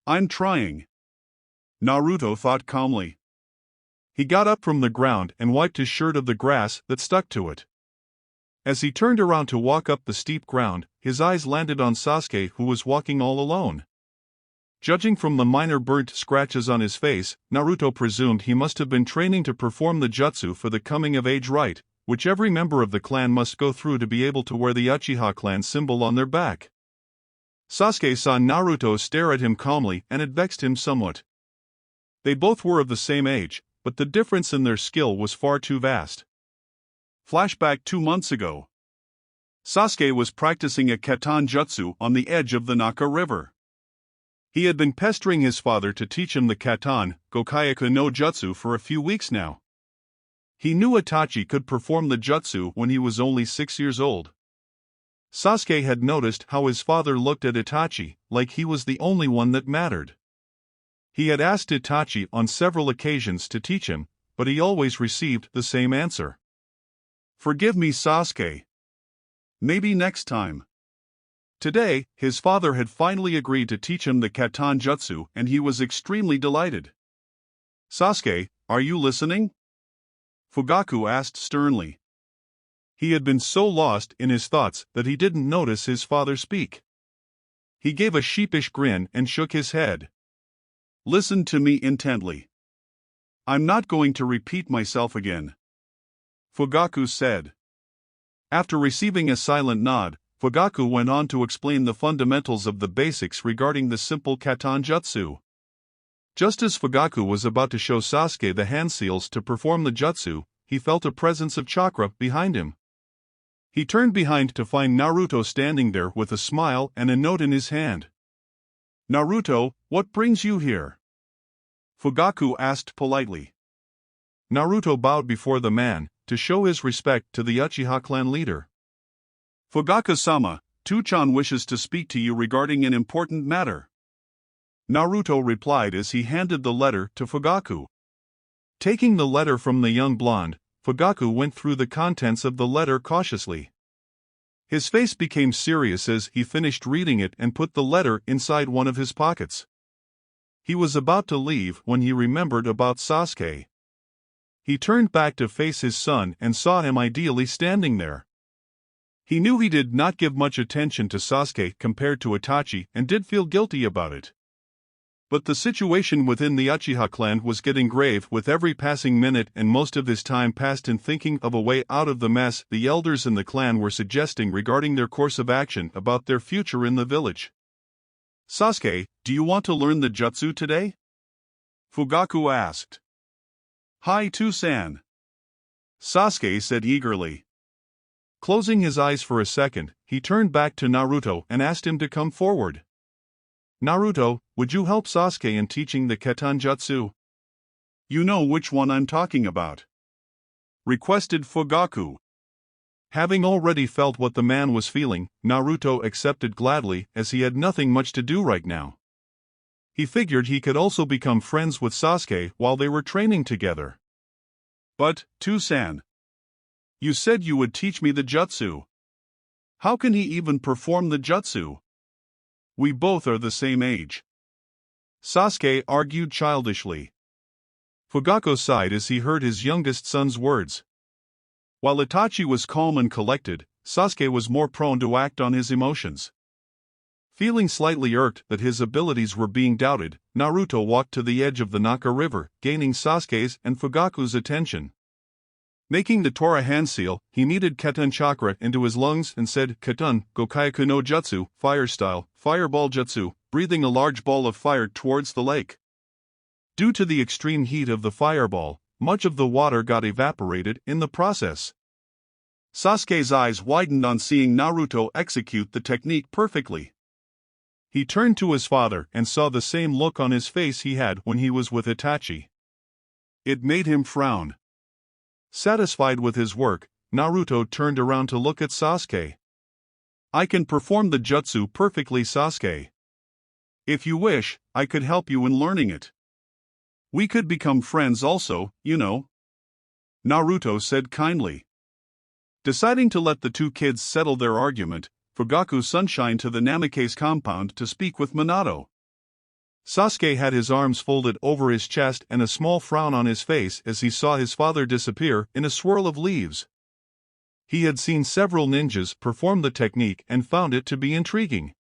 I'm trying, Naruto thought calmly. He got up from the ground and wiped his shirt of the grass that stuck to it. As he turned around to walk up the steep ground, his eyes landed on Sasuke, who was walking all alone. Judging from the minor burnt scratches on his face, Naruto presumed he must have been training to perform the jutsu for the coming-of-age rite, which every member of the clan must go through to be able to wear the Uchiha clan symbol on their back. Sasuke saw Naruto stare at him calmly and it vexed him somewhat. They both were of the same age, but the difference in their skill was far too vast. Flashback 2 months ago. Sasuke was practicing a katan jutsu on the edge of the Naka River. He had been pestering his father to teach him the katan, Gokyaku no jutsu for a few weeks now. He knew Itachi could perform the jutsu when he was only 6 years old. Sasuke had noticed how his father looked at Itachi, like he was the only one that mattered. He had asked Itachi on several occasions to teach him, but he always received the same answer. "Forgive me, Sasuke. Maybe next time." Today, his father had finally agreed to teach him the katan jutsu and he was extremely delighted. "Sasuke, are you listening?" Fugaku asked sternly. He had been so lost in his thoughts that he didn't notice his father speak. He gave a sheepish grin and shook his head. "Listen to me intently. I'm not going to repeat myself again," Fugaku said. After receiving a silent nod, Fugaku went on to explain the fundamentals of the basics regarding the simple katan jutsu. Just as Fugaku was about to show Sasuke the hand seals to perform the jutsu, he felt a presence of chakra behind him. He turned behind to find Naruto standing there with a smile and a note in his hand. "Naruto, what brings you here?" Fugaku asked politely. Naruto bowed before the man, to show his respect to the Uchiha clan leader. "Fugaku-sama, Tuchan wishes to speak to you regarding an important matter," Naruto replied as he handed the letter to Fugaku. Taking the letter from the young blonde, Fugaku went through the contents of the letter cautiously. His face became serious as he finished reading it and put the letter inside one of his pockets. He was about to leave when he remembered about Sasuke. He turned back to face his son and saw him ideally standing there. He knew he did not give much attention to Sasuke compared to Itachi and did feel guilty about it. But the situation within the Uchiha clan was getting grave with every passing minute and most of his time passed in thinking of a way out of the mess the elders in the clan were suggesting regarding their course of action about their future in the village. "Sasuke, do you want to learn the jutsu today?" Fugaku asked. "Hi to-san," Sasuke said eagerly. Closing his eyes for a second, he turned back to Naruto and asked him to come forward. "Naruto, would you help Sasuke in teaching the katan jutsu?" "You know which one I'm talking about," requested Fugaku. Having already felt what the man was feeling, Naruto accepted gladly as he had nothing much to do right now. He figured he could also become friends with Sasuke while they were training together. "But, to-san, you said you would teach me the jutsu. How can he even perform the jutsu? We both are the same age," Sasuke argued childishly. Fugaku sighed as he heard his youngest son's words. While Itachi was calm and collected, Sasuke was more prone to act on his emotions. Feeling slightly irked that his abilities were being doubted, Naruto walked to the edge of the Naka River, gaining Sasuke's and Fugaku's attention. Making the Tora hand seal, he kneaded katan chakra into his lungs and said, "Katan, Gokyaku no jutsu, fire style, fireball jutsu," breathing a large ball of fire towards the lake. Due to the extreme heat of the fireball, much of the water got evaporated in the process. Sasuke's eyes widened on seeing Naruto execute the technique perfectly. He turned to his father and saw the same look on his face he had when he was with Itachi. It made him frown. Satisfied with his work, Naruto turned around to look at Sasuke. "I can perform the jutsu perfectly, Sasuke. If you wish, I could help you in learning it. We could become friends also, you know," Naruto said kindly. Deciding to let the two kids settle their argument, Fugaku sunshined to the namikaze compound to speak with Minato. Sasuke had his arms folded over his chest and a small frown on his face as he saw his father disappear in a swirl of leaves. He had seen several ninjas perform the technique and found it to be intriguing.